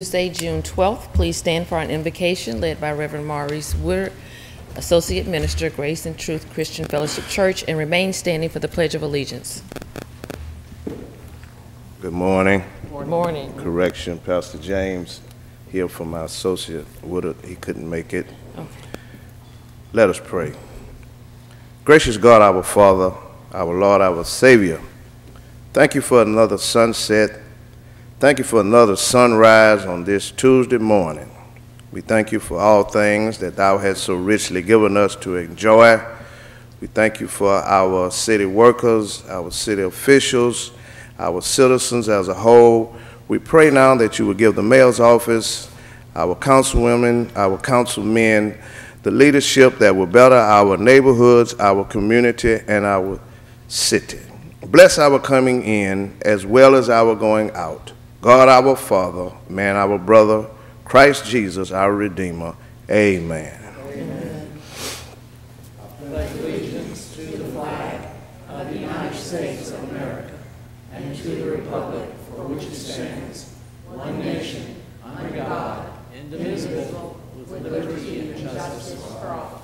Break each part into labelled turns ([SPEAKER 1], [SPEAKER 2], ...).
[SPEAKER 1] Tuesday, June 12th. Please stand for an invocation led by Reverend Maurice Woodard, Associate Minister, Grace and Truth Christian Fellowship Church, and remain standing for the Pledge of Allegiance.
[SPEAKER 2] Good morning.
[SPEAKER 1] Good morning.
[SPEAKER 2] Correction, Pastor James here for my associate Woodard. He couldn't make it.
[SPEAKER 1] Okay.
[SPEAKER 2] Let us pray. Gracious God, our Father, our Lord, our Savior, thank you for another sunset. Thank you for another sunrise on this Tuesday morning. We thank you for all things that thou hast so richly given us to enjoy. We thank you for our city workers, our city officials, our citizens as a whole. We pray now that you will give the mayor's office, our councilwomen, our councilmen, the leadership that will better our neighborhoods, our community, and our city. Bless our coming in as well as our going out. God our Father, man our brother, Christ Jesus our Redeemer. Amen.
[SPEAKER 3] Amen. I pledge allegiance to the flag of the United States of America and to the republic for which it stands, one nation, under God, indivisible, with liberty and justice for all.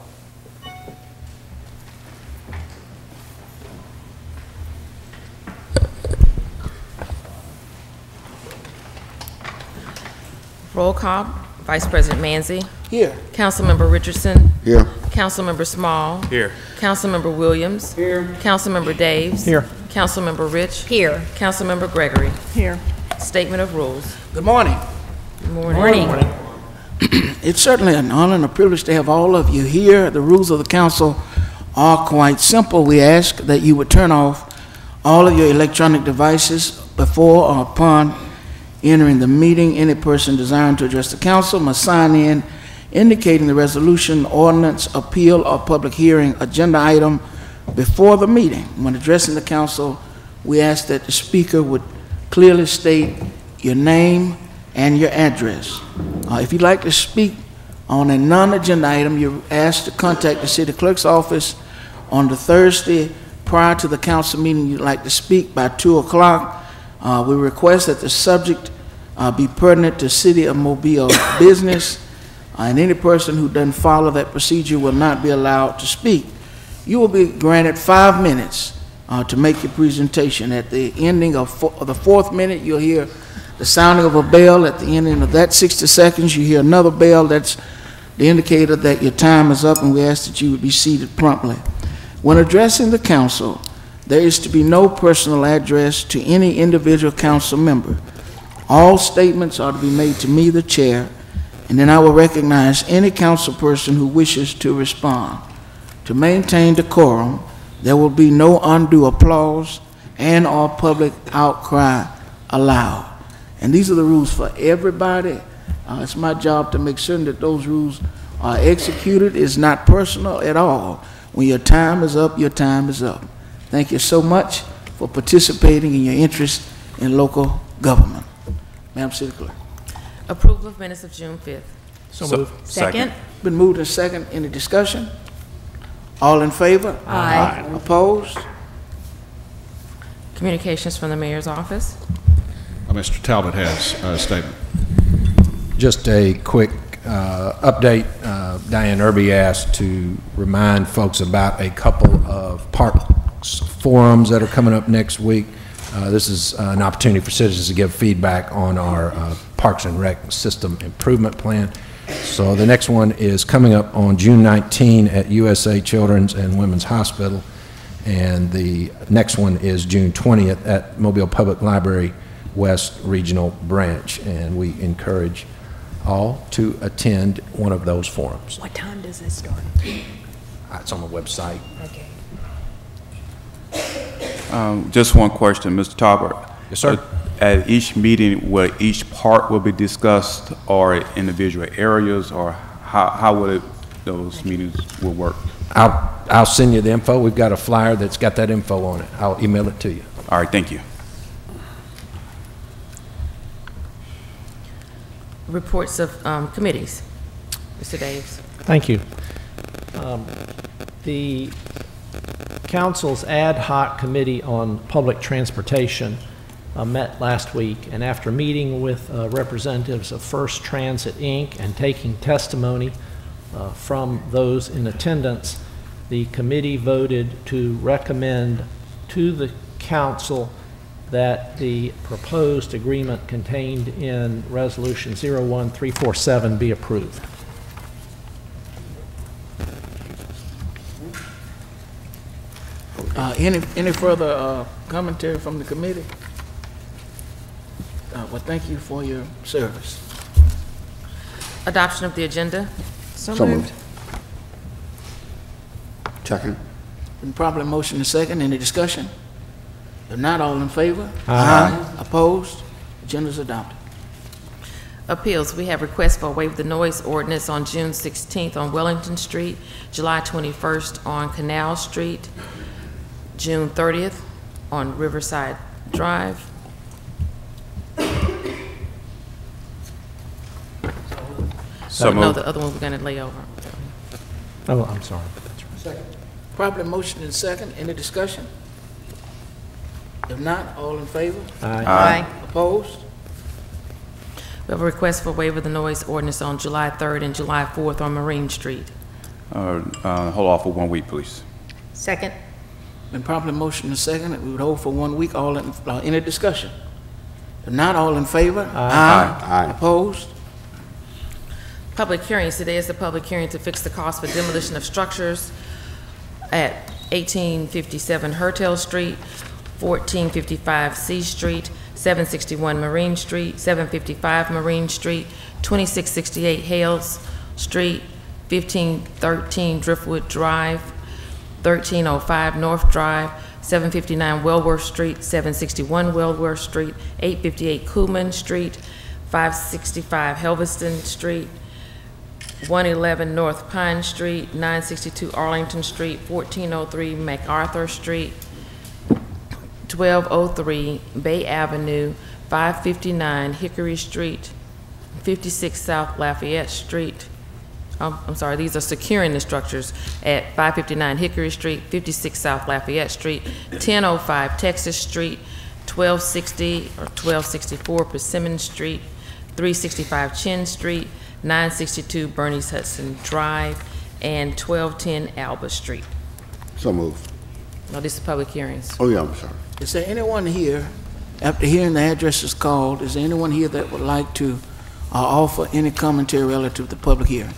[SPEAKER 1] Roll call. Vice President Manzi.
[SPEAKER 3] Here.
[SPEAKER 1] Councilmember Richardson.
[SPEAKER 2] Here.
[SPEAKER 1] Councilmember Small.
[SPEAKER 4] Here.
[SPEAKER 1] Councilmember Williams.
[SPEAKER 3] Here.
[SPEAKER 1] Councilmember Daves.
[SPEAKER 3] Here.
[SPEAKER 1] Councilmember Rich. Here. Councilmember Gregory.
[SPEAKER 3] Here.
[SPEAKER 1] Statement of rules.
[SPEAKER 3] Good morning.
[SPEAKER 1] Good morning.
[SPEAKER 3] It's certainly an honor and a privilege to have all of you here. The rules of the council are quite simple. We ask that you would turn off all of your electronic devices before or upon entering the meeting. Any person desiring to address the council must sign in indicating the resolution, ordinance, appeal, or public hearing agenda item before the meeting. When addressing the council, we ask that the speaker would clearly state your name and your address. If you'd like to speak on a non-agenda item, you're asked to contact the city clerk's office on the Thursday prior to the council meeting you'd like to speak by 2 o'clock. We request that the subject be pertinent to City of Mobile business, and any person who doesn't follow that procedure will not be allowed to speak. You will be granted 5 minutes to make your presentation. At the ending of the 4th minute, you'll hear the sounding of a bell. At the ending of that 60 seconds, you hear another bell. That's the indicator that your time is up, and we ask that you would be seated promptly. When addressing the council, there is to be no personal address to any individual council member. All statements are to be made to me, the chair, and then I will recognize any council person who wishes to respond. To maintain decorum, there will be no undue applause and or public outcry allowed. And these are the rules for everybody. It's my job to make certain that those rules are executed. It's not personal at all. When your time is up, your time is up. Thank you so much for participating in your interest in local government. Madam City Clerk.
[SPEAKER 1] Approval of minutes of June 5th.
[SPEAKER 4] So moved.
[SPEAKER 1] Second.
[SPEAKER 3] Been moved and second. Any discussion? All in favor?
[SPEAKER 1] Aye.
[SPEAKER 3] Opposed?
[SPEAKER 1] Communications from the mayor's office.
[SPEAKER 5] Mr. Talbot has a statement. Just a quick update. Diane Irby asked to remind folks about a couple of parks forums that are coming up next week. This is an opportunity for citizens to give feedback on our Parks and Rec System Improvement Plan. So the next one is coming up on June 19 at USA Children's and Women's Hospital, and the next one is June 20th at Mobile Public Library West Regional Branch, and we encourage all to attend one of those forums.
[SPEAKER 6] What time does it start?
[SPEAKER 5] It's on the website.
[SPEAKER 6] Okay.
[SPEAKER 4] Just one question, Mr. Talbot.
[SPEAKER 5] Yes, sir.
[SPEAKER 4] At each meeting, will each part will be discussed, or individual areas, or how will those meetings will work?
[SPEAKER 5] I'll send you the info. We've got a flyer that's got that info on it. I'll email it to you.
[SPEAKER 4] All right, thank you.
[SPEAKER 1] Reports of committees. Mr. Daves.
[SPEAKER 7] Thank you. The Council's ad hoc committee on public transportation
[SPEAKER 6] met last week, and after meeting with representatives of First Transit, Inc. and taking testimony from those in attendance, the committee voted to recommend to the council that the proposed agreement contained in Resolution 01347 be approved.
[SPEAKER 3] Any further commentary from the committee? Well, thank you for your service.
[SPEAKER 1] Adoption of the agenda.
[SPEAKER 7] So moved. Second.
[SPEAKER 3] Been properly motion and second. Any discussion? If not, all in favor?
[SPEAKER 7] Aye.
[SPEAKER 3] Opposed? Agenda is adopted.
[SPEAKER 1] Appeals, we have requests for a waive the noise ordinance on June 16th on Wellington Street, July 21st on Canal Street, June 30th on Riverside Drive.
[SPEAKER 4] So
[SPEAKER 1] No,
[SPEAKER 4] moved.
[SPEAKER 1] the other one we're going to lay over.
[SPEAKER 6] Oh, I'm sorry.
[SPEAKER 3] Properly motion and second. Any discussion? If not, all in favor?
[SPEAKER 1] Aye.
[SPEAKER 3] Opposed?
[SPEAKER 1] We have a request for waiver of the noise ordinance on July 3rd and July 4th on Marine Street.
[SPEAKER 4] Hold off for 1 week, please.
[SPEAKER 1] Second.
[SPEAKER 3] Been properly motion and second that we would hold for 1 week. All in, any discussion? If not, all in favor?
[SPEAKER 7] Aye.
[SPEAKER 3] Opposed?
[SPEAKER 1] Public hearings. Today is the public hearing to fix the cost for demolition of structures at 1857 Hertel Street, 1455 C Street, 761 Marine Street, 755 Marine Street, 2668 Hales Street, 1513 Driftwood Drive, 1305 North Drive, 759 Wellworth Street, 761 Wellworth Street, 858 Kuhlman Street, 565 Helveston Street, 111 North Pine Street, 962 Arlington Street, 1403 MacArthur Street, 1203 Bay Avenue, 559 Hickory Street, 56 South Lafayette Street. I'm sorry, these are securing the structures at 559 Hickory Street, 56 South Lafayette Street, 1005 Texas Street, 1260 or 1264 Persimmon Street, 365 Chin Street, 962 Bernice Hudson Drive, and 1210 Alba Street.
[SPEAKER 7] So moved.
[SPEAKER 1] No, this is public hearings.
[SPEAKER 7] Oh, yeah, I'm sorry.
[SPEAKER 3] Is there anyone here, after hearing the addresses called, is there anyone here that would like to offer any commentary relative to the public hearing?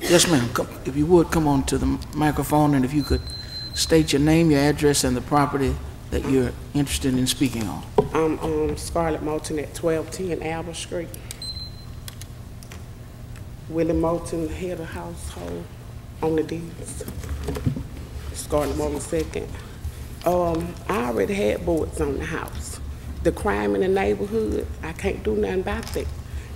[SPEAKER 3] Yes, ma'am. If you would, come on to the microphone, and if you could state your name, your address, and the property that you're interested in speaking on.
[SPEAKER 8] I'm Scarlett Moulton at 1210 Albert Street. Willie Moulton, head of household on the deeds. Scarlett Moulton second. I already had boards on the house. The crime in the neighborhood, I can't do nothing about that.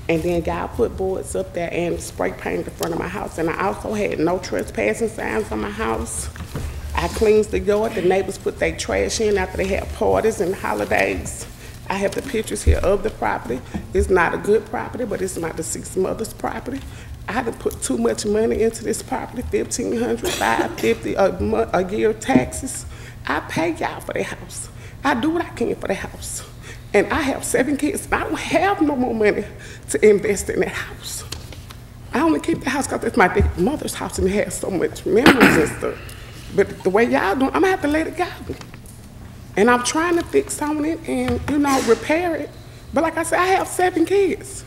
[SPEAKER 8] And then God put boards up there and spray painted the front of my house. And I also had no trespassing signs on my house. I cleaned the yard. The neighbors put their trash in after they had parties and holidays. I have the pictures here of the property. It's not a good property, but it's my deceased mother's property. I had to put too much money into this property, $1,500, $550 a year taxes. I pay y'all for the house. I do what I can for the house. And I have 7 kids, and I don't have no more money to invest in that house. I only keep the house because it's my mother's house and it has so much memories and stuff. But the way y'all doing, I'm gonna have to let it go. And I'm trying to fix on it and, you know, repair it. But like I said, I have 7 kids.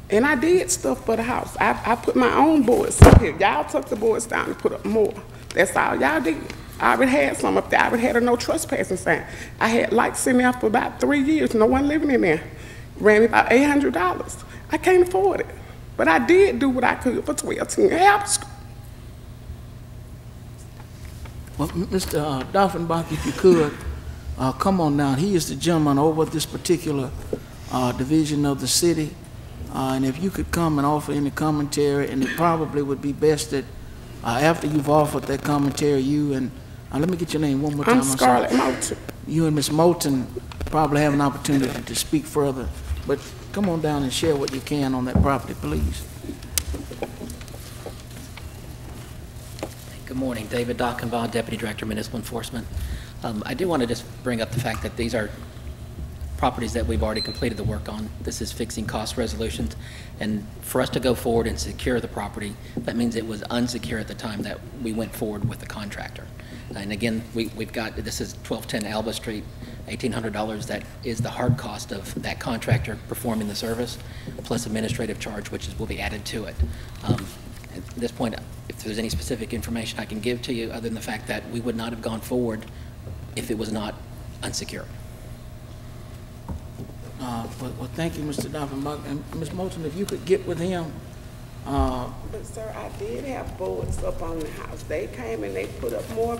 [SPEAKER 8] And I did stuff for the house. I put my own boards up here. Y'all took the boards down and put up more. That's all y'all did. I already had some up there. I already had a no trespassing sign. I had lights sitting there for about 3 years. No one living in there. Ran me about $800. I can't afford it. But I did do what I could for 1210 Albert Street.
[SPEAKER 3] Well, Mr. Doffenbach, if you could, come on down. He is the gentleman over this particular division of the city. And if you could come and offer any commentary, and it probably would be best that after you've offered that commentary, you and, let me get your name one more time.
[SPEAKER 8] I'm Scarlett Moulton.
[SPEAKER 3] You and Ms. Moulton probably have an opportunity to speak further, but come on down and share what you can on that property, please.
[SPEAKER 9] Good Good morning. David Dockenbaugh, Deputy Director, Municipal Enforcement. I do want to just bring up the fact that these are properties that we've already completed the work on. This is fixing cost resolutions. And for us to go forward and secure the property, that means it was unsecure at the time that we went forward with the contractor. And again, we've got, this is 1210 Alba Street, $1,800. That is the hard cost of that contractor performing the service, plus administrative charge, which will be added to it. At this point, if there's any specific information I can give to you, other than the fact that we would not have gone forward if it was not unsecure.
[SPEAKER 3] Well, thank you, Mr. Dockenbach. And Ms. Moulton, if you could get with him.
[SPEAKER 8] But sir, I did have boards up on the house. They came and they put up more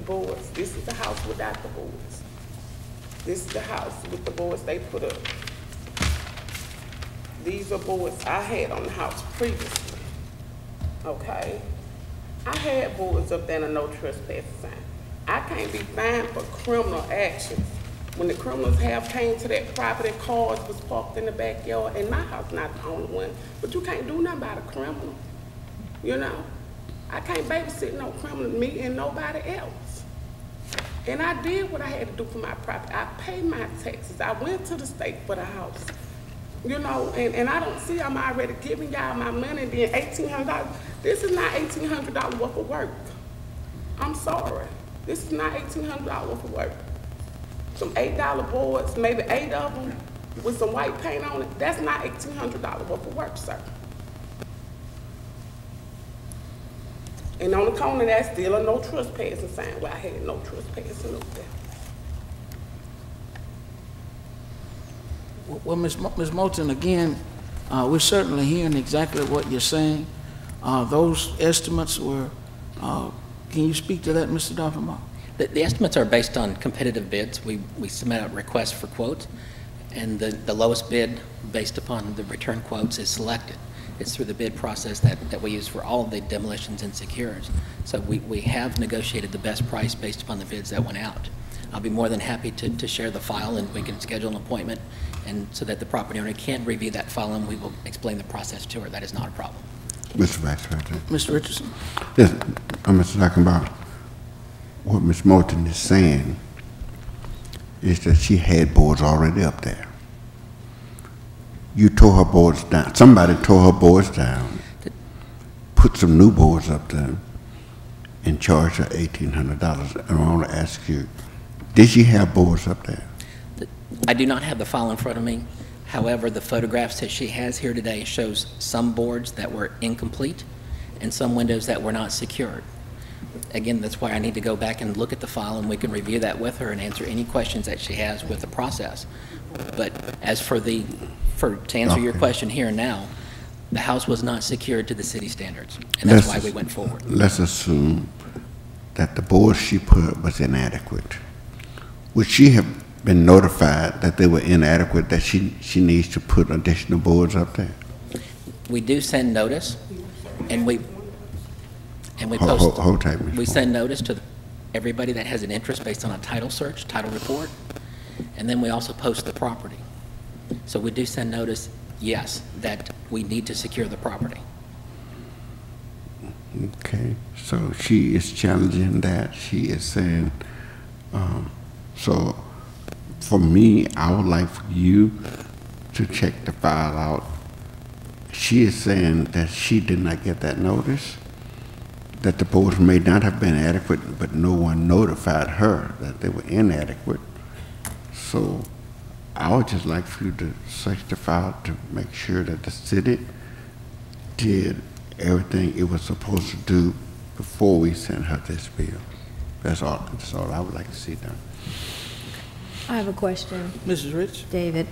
[SPEAKER 8] boards. This is the house without the boards. This is the house with the boards they put up. These are boards I had on the house previously. Okay? I had boards up there and a no trespassing sign. I can't be fined for criminal actions. When the criminals came to that property, cars was parked in the backyard, and my house not the only one, but you can't do nothing about a criminal, you know? I can't babysit no criminal, me and nobody else. And I did what I had to do for my property. I paid my taxes. I went to the state for the house, you know, and I don't see I'm already giving y'all my money, and then $1,800. This is not $1,800 worth of work. I'm sorry. This is not $1,800 worth of work. Some $8 boards, maybe 8 of them with some white paint on it, that's not $1,800 worth of work, sir. And on the corner, that's still a no trespassing sign where I had no trespassing up there.
[SPEAKER 3] Well, Ms. Moulton, again, we're certainly hearing exactly what you're saying. Those estimates were, can you speak to that, Mr. Dockenbach?
[SPEAKER 9] The estimates are based on competitive bids. We submit out requests for quotes, and the lowest bid based upon the return quotes is selected. It's through the bid process that we use for all of the demolitions and secures. So we have negotiated the best price based upon the bids that went out. I'll be more than happy to share the file, and we can schedule an appointment, and so that the property owner can review that file, and we will explain the process to her. That is not a problem.
[SPEAKER 7] Mr. Vice President.
[SPEAKER 3] Mr. Richardson?
[SPEAKER 7] Yes, Mr. Dockenbach, what Ms. Moulton is saying is that she had boards already up there. You tore her boards down. Somebody tore her boards down, put some new boards up there, and charged her $1,800. And I want to ask you, did she have boards up there?
[SPEAKER 9] I do not have the file in front of me. However, the photographs that she has here today shows some boards that were incomplete and some windows that were not secured. Again, that's why I need to go back and look at the file, and we can review that with her and answer any questions that she has with the process. But as for to answer your question here and now, the house was not secured to the city standards, and that's why we went forward.
[SPEAKER 7] Let's assume that the boards she put was inadequate. Would she have been notified that they were inadequate, that she needs to put additional boards up there?
[SPEAKER 9] We do send notice, and we
[SPEAKER 7] Hold tight, Ms.
[SPEAKER 9] we send notice to everybody that has an interest based on a title search, title report, and then we also post the property. So we do send notice, yes, that we need to secure the property.
[SPEAKER 7] Okay, so she is challenging that. She is saying, so for me, I would like for you to check the file out. She is saying that she did not get that notice, that the boards may not have been adequate, but no one notified her that they were inadequate. So I would just like for you to search the file to make sure that the city did everything it was supposed to do before we sent her this bill. That's all I would like to see done.
[SPEAKER 10] I have a question.
[SPEAKER 3] Mrs. Rich?
[SPEAKER 10] David,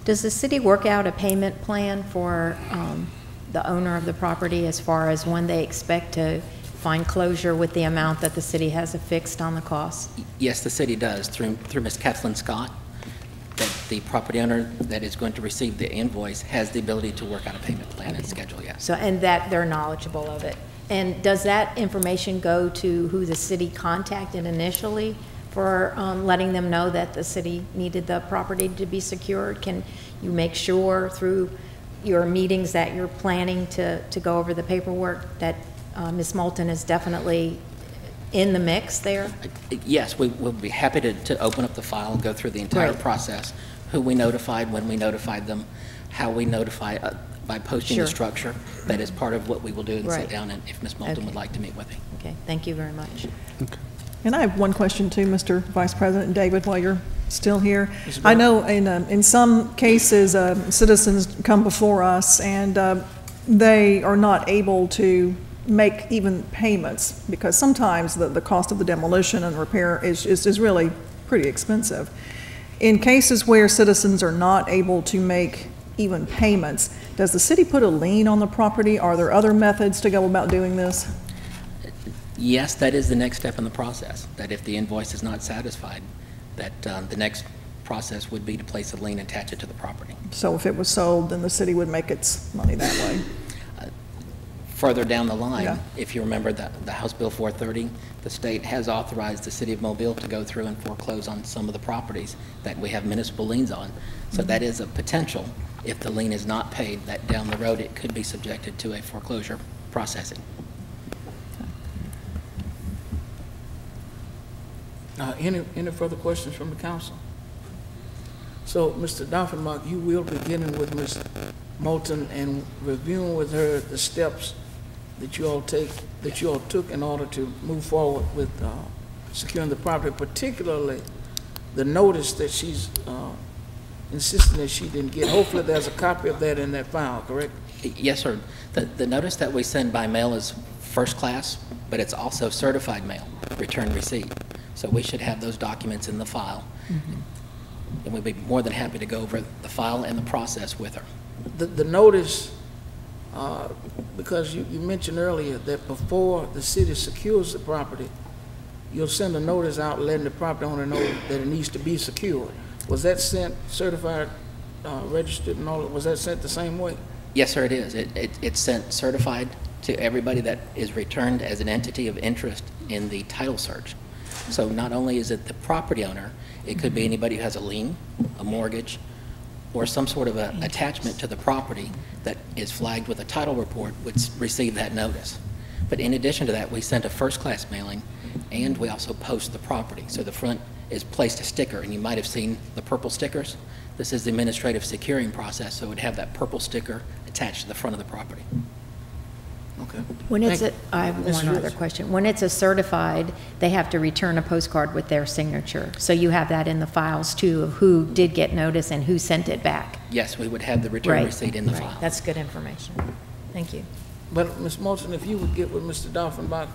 [SPEAKER 10] does the city work out a payment plan for the owner of the property as far as when they expect to find closure with the amount that the city has affixed on the cost?
[SPEAKER 9] Yes, the city does, through Ms. Kathleen Scott, that the property owner that is going to receive the invoice has the ability to work out a payment plan and schedule, yes.
[SPEAKER 10] So, and that they're knowledgeable of it. And does that information go to who the city contacted initially for letting them know that the city needed the property to be secured? Can you make sure through your meetings that you're planning to go over the paperwork that Ms. Moulton is definitely in the mix there?
[SPEAKER 9] Yes, we'll be happy to open up the file and go through the entire
[SPEAKER 10] Great.
[SPEAKER 9] process, who we notified, when we notified them, how we notify, by posting
[SPEAKER 10] Sure.
[SPEAKER 9] the structure. That is part of what we will do and
[SPEAKER 10] Right.
[SPEAKER 9] sit down, and if Ms. Moulton
[SPEAKER 10] Okay.
[SPEAKER 9] would like to meet with me.
[SPEAKER 10] Okay, thank you very much.
[SPEAKER 11] And I have one question too, Mr. Vice President David, while you're still here.
[SPEAKER 3] Ms.
[SPEAKER 11] I
[SPEAKER 3] Bell.
[SPEAKER 11] know in some cases, citizens come before us and they are not able to make even payments because sometimes the cost of the demolition and repair is really pretty expensive. In cases where citizens are not able to make even payments, does the city put a lien on the property? Are there other methods to go about doing this?
[SPEAKER 9] Yes, that is the next step in the process, that if the invoice is not satisfied, that the next process would be to place a lien and attach it to the property.
[SPEAKER 11] So if it was sold, then the city would make its money that way?
[SPEAKER 9] Further down the line,
[SPEAKER 11] Yeah.
[SPEAKER 9] if you remember the House Bill 430, the state has authorized the city of Mobile to go through and foreclose on some of the properties that we have municipal liens on. So that is a potential. If the lien is not paid, that down the road, it could be subjected to a foreclosure processing.
[SPEAKER 3] Any further questions from the council? So, Mr. Doffenbach, you will be beginning with Ms. Moulton and reviewing with her the steps that you all took in order to move forward with securing the property, particularly the notice that she's insisting that she didn't get. Hopefully, there's a copy of that in that file, correct?
[SPEAKER 9] Yes, sir. The notice that we send by mail is first class, but it's also certified mail, return receipt. So we should have those documents in the file. And we'd be more than happy to go over the file and the process with her.
[SPEAKER 3] The notice, because you mentioned earlier that before the city secures the property, you'll send a notice out letting the property owner know that it needs to be secured. Was that sent certified, registered and all, was that sent the same way?
[SPEAKER 9] Yes, sir, it is. It's sent certified to everybody that is returned as an entity of interest in the title search. So not only is it the property owner, it could be anybody who has a lien, a mortgage, or some sort of a attachment to the property that is flagged with a title report would receive that notice. But in addition to that, we sent a first-class mailing, and we also post the property. So the front is placed a sticker, and you might have seen the purple stickers. This is the administrative securing process, so it would have that purple sticker attached to the front of the property.
[SPEAKER 3] Okay.
[SPEAKER 10] When it's
[SPEAKER 3] Thank
[SPEAKER 10] I have
[SPEAKER 3] Ms.
[SPEAKER 10] one other
[SPEAKER 3] Lewis.
[SPEAKER 10] question. When it's a certified, they have to return a postcard with their signature. So you have that in the files too, of who did get notice and who sent it back.
[SPEAKER 9] Yes, we would have the return
[SPEAKER 10] Right,
[SPEAKER 9] receipt in the
[SPEAKER 10] right.
[SPEAKER 9] file.
[SPEAKER 10] That's good information. Thank you.
[SPEAKER 3] But, Ms. Moulton, if you would get with Mr. Doffenbach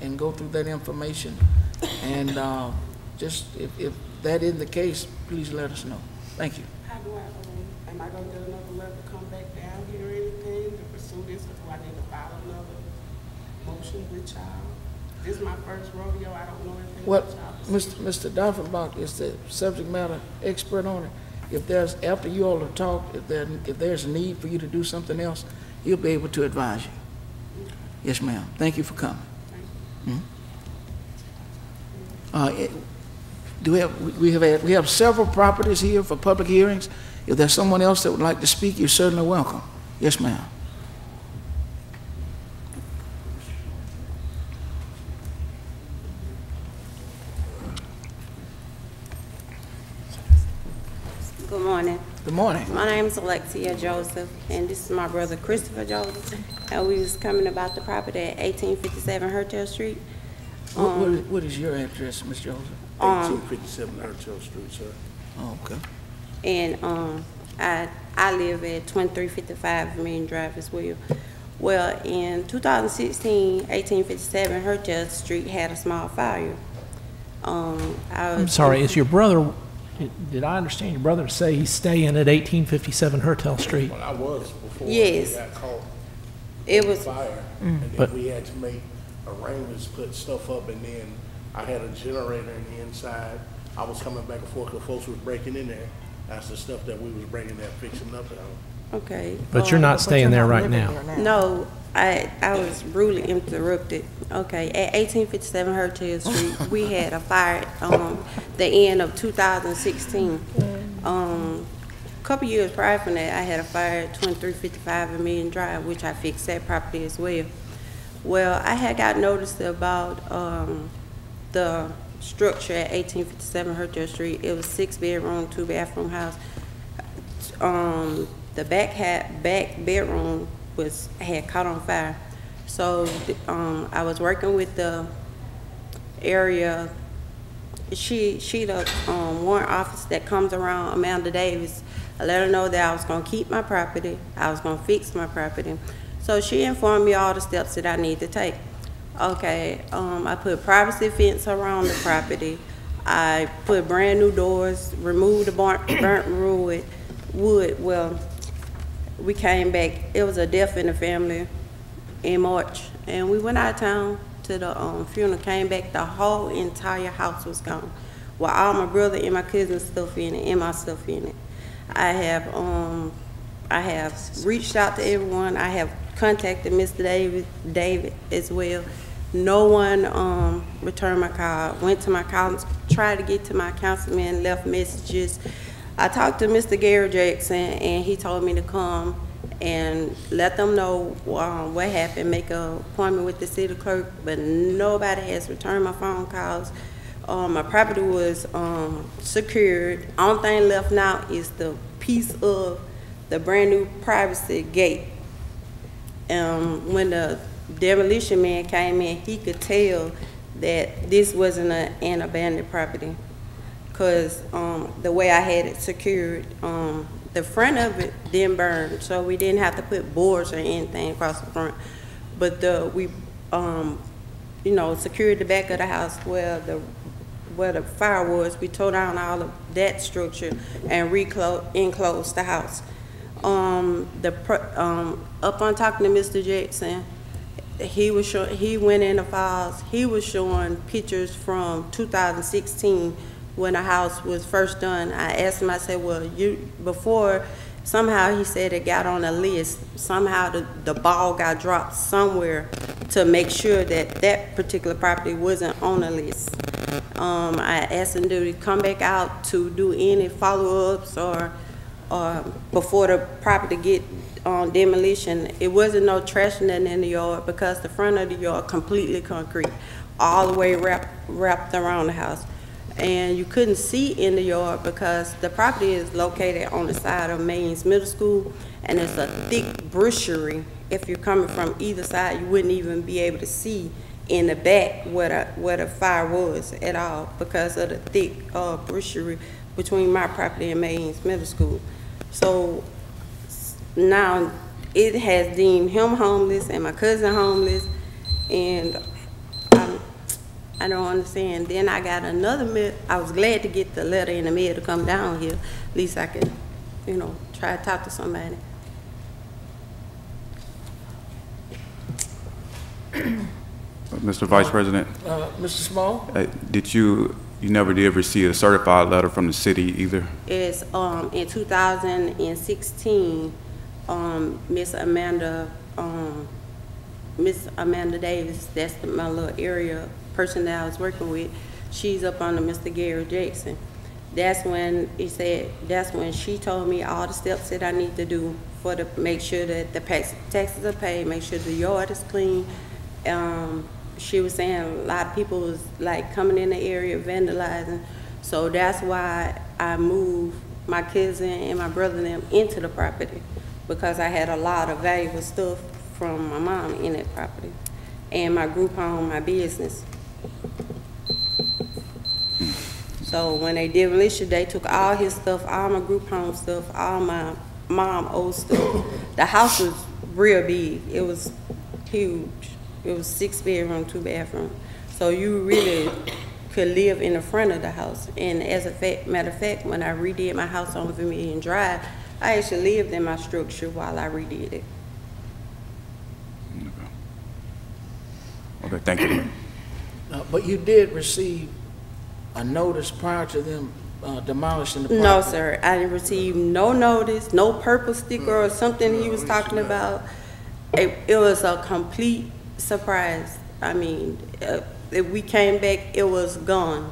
[SPEAKER 3] and go through that information, and just, if that is the case, please let us know. Thank you.
[SPEAKER 8] How do I, am I gonna get another letter to come back down here or anything to pursue this, or do I need to file another motion with y'all? This is my first rodeo, I don't know anything
[SPEAKER 3] Well,
[SPEAKER 8] about y'all.
[SPEAKER 3] Mr. Doffenbach is the subject matter expert on it. If there's, after you all have talked, if there's a need for you to do something else, he'll be able to advise you. Yes, ma'am. Thank you for coming. Do we have several properties here for public hearings. If there's someone else that would like to speak, you're certainly welcome. Yes, ma'am.
[SPEAKER 12] Good morning.
[SPEAKER 3] Good morning.
[SPEAKER 12] My name is Alexia Joseph, and this is my brother Christopher Joseph. And we was coming about the property at 1857 Hertel Street.
[SPEAKER 3] What is your address, Ms. Joseph?
[SPEAKER 2] 1857 Hertel Street, sir.
[SPEAKER 3] Oh, okay.
[SPEAKER 12] And I live at 2355 Main Drive as well. Well, in 2016, 1857 Hertel Street had a small fire.
[SPEAKER 6] I'm sorry, is your brother, did I understand your brother to say he's staying at 1857 Hertel Street?
[SPEAKER 13] Well, I was before
[SPEAKER 12] Yes.
[SPEAKER 13] we got caught.
[SPEAKER 12] It was
[SPEAKER 13] Fire, and then
[SPEAKER 6] But-
[SPEAKER 13] we had to make arrangements, put stuff up, and then I had a generator in the inside. I was coming back and forth because folks was breaking in there. That's the stuff that we was bringing there, fixing up at home.
[SPEAKER 12] okay.
[SPEAKER 6] But you're not staying there right now?
[SPEAKER 12] No, I was rudely interrupted. Okay, at 1857 Hertel Street, we had a fire the end of 2016. A couple years prior from that, I had a fire at 2355 Vermillion Drive, which I fixed that property as well. Well, I had got noticed about the structure at 1857 Hertel Street. It was 6-bedroom, 2-bathroom house. The back bedroom had caught on fire. So I was working with the area. She the warrant officer that comes around, Amanda Davis. I let her know that I was gonna keep my property. I was gonna fix my property. So she informed me all the steps that I need to take. Okay, I put privacy fence around the property. I put brand new doors, removed the burnt wood. Well, we came back. It was a death in the family in March, and we went out of town to the funeral. Came back, the whole entire house was gone. Well, all my brother and my cousin's stuff in it, and my stuff in it. I have reached out to everyone. I have contacted Mr. David as well. No one returned my call. Went to my call, tried to get to my councilman, left messages. I talked to Mr. Gary Jackson, and he told me to come and let them know what happened, make an appointment with the city clerk, but nobody has returned my phone calls. My property was secured. Only thing left now is the piece of the brand new privacy gate. When the demolition man came in, he could tell that this wasn't an abandoned property, because the way I had it secured, the front of it didn't burn, so we didn't have to put boards or anything across the front. But we secured the back of the house where the fire was. We tore down all of that structure and enclosed the house. Up on talking to Mr. Jackson, he went in the files. He was showing pictures from 2016 when the house was first done. I asked him, I said, well, before, somehow he said it got on a list. Somehow the ball got dropped somewhere to make sure that that particular property wasn't on a list. I asked him, did he come back out to do any follow-ups or before the property get on demolition? It wasn't no trash nothing in the yard, because the front of the yard completely concrete, all the way wrapped around the house. And you couldn't see in the yard because the property is located on the side of Mains Middle School, and it's a thick brushary. If you're coming from either side, you wouldn't even be able to see in the back where the fire was at all, because of the thick brushary between my property and Mains Middle School. So now it has deemed him homeless and my cousin homeless, and I don't understand. Then I got another I was glad to get the letter in the mail to come down here. At least I could, try to talk to somebody.
[SPEAKER 4] Mr. Vice President?
[SPEAKER 3] Mr. Small?
[SPEAKER 4] You never did receive a certified letter from the city either?
[SPEAKER 12] It's in 2016, Miss Amanda Davis, that's my little area person that I was working with, she's up under Mr. Gary Jackson. That's when she told me all the steps that I need to do to make sure that the taxes are paid, make sure the yard is clean. She was saying a lot of people was like coming in the area vandalizing, so that's why I moved my cousin and my brother and them into the property, because I had a lot of valuable stuff from my mom in that property, and my group home, my business. So when they demolished, they took all his stuff, all my group home stuff, all my mom old stuff. The house was real big. It was huge. It was 6-bedroom, 2-bathroom. So you really could live in the front of the house. And as a matter of fact, when I redid my house on Vermillion Drive, I actually lived in my structure while I redid it.
[SPEAKER 4] Okay, thank you.
[SPEAKER 3] But you did receive a notice prior to them demolishing the property?
[SPEAKER 12] No, sir. I didn't receive no notice, no purple sticker or something he was talking about. It was a complete surprise. I mean, if we came back, it was gone.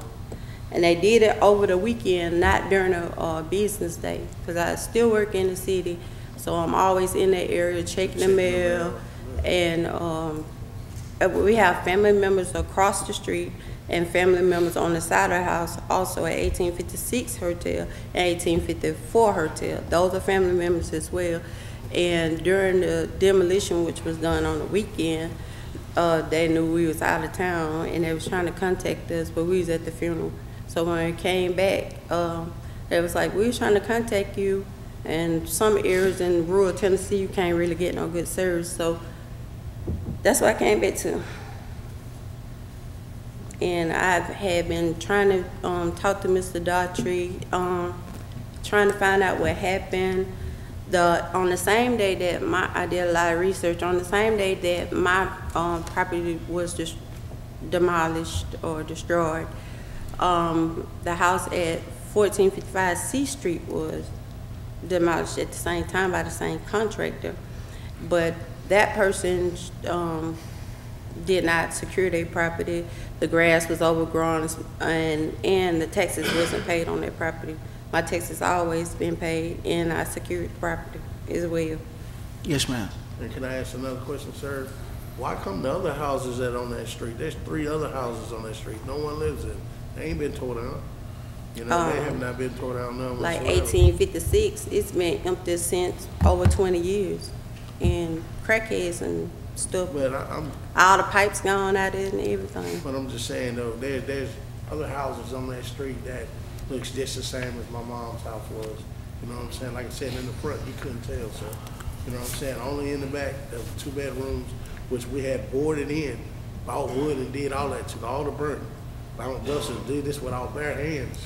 [SPEAKER 12] And they did it over the weekend, not during a business day, because I still work in the city, so I'm always in that area checking the mail and we have family members across the street and family members on the side of the house, also at 1856 Hertel and 1854 Hertel. Those are family members as well. And during the demolition, which was done on the weekend, they knew we was out of town and they was trying to contact us, but we was at the funeral. So when it came back, they was like, we was trying to contact you, and some areas in rural Tennessee, you can't really get no good service. So that's what I came back to. And I had been trying to talk to Mr. Daughtry, trying to find out what happened. On the same day that I did a lot of research, on the same day that my property was just demolished or destroyed, the house at 1455 C Street was demolished at the same time by the same contractor. But that person did not secure their property. The grass was overgrown, and the taxes wasn't paid on their property. My taxes always been paid, and I secured the property as well.
[SPEAKER 3] Yes, ma'am.
[SPEAKER 13] And can I ask another question, sir? Why come the other houses that on that street? There's 3 other houses on that street. No one lives in. They ain't been tore down. You know, they have not been tore down none
[SPEAKER 12] Like
[SPEAKER 13] whatsoever.
[SPEAKER 12] 1856, it's been empty since over 20 years, and crackheads and stuff.
[SPEAKER 13] But
[SPEAKER 12] all the pipes gone out there and everything.
[SPEAKER 13] But I'm just saying though, there's other houses on that street that looks just the same as my mom's house was. You know what I'm saying? Like I said, in the front, you couldn't tell, so. You know what I'm saying? Only in the back, there were 2 bedrooms, which we had boarded in, bought wood and did all that, took all the burden. Bound dusters did this with our bare hands,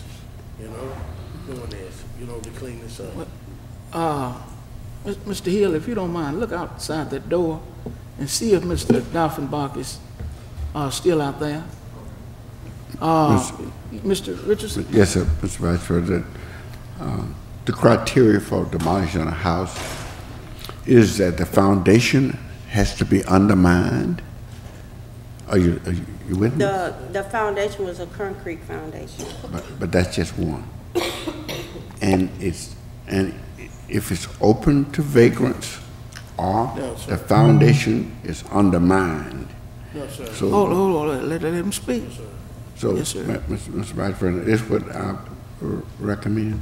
[SPEAKER 13] you know, doing this, you know, to clean this up.
[SPEAKER 3] Mr. Hill, if you don't mind, look outside that door and see if Mr. Doffenbach is still out there. Mr. Richardson?
[SPEAKER 7] Yes, sir, Mr. Vice President. The criteria for demolishing a house is that the foundation has to be undermined. Are you with me?
[SPEAKER 12] The foundation was a concrete foundation.
[SPEAKER 7] But that's just one. And if it's open to vagrants or the foundation is undermined.
[SPEAKER 13] No, sir.
[SPEAKER 7] So,
[SPEAKER 3] Hold on, let him speak.
[SPEAKER 13] Yes, sir.
[SPEAKER 7] So,
[SPEAKER 3] Yes, sir.
[SPEAKER 7] Mr. Vice President, this is what I recommend,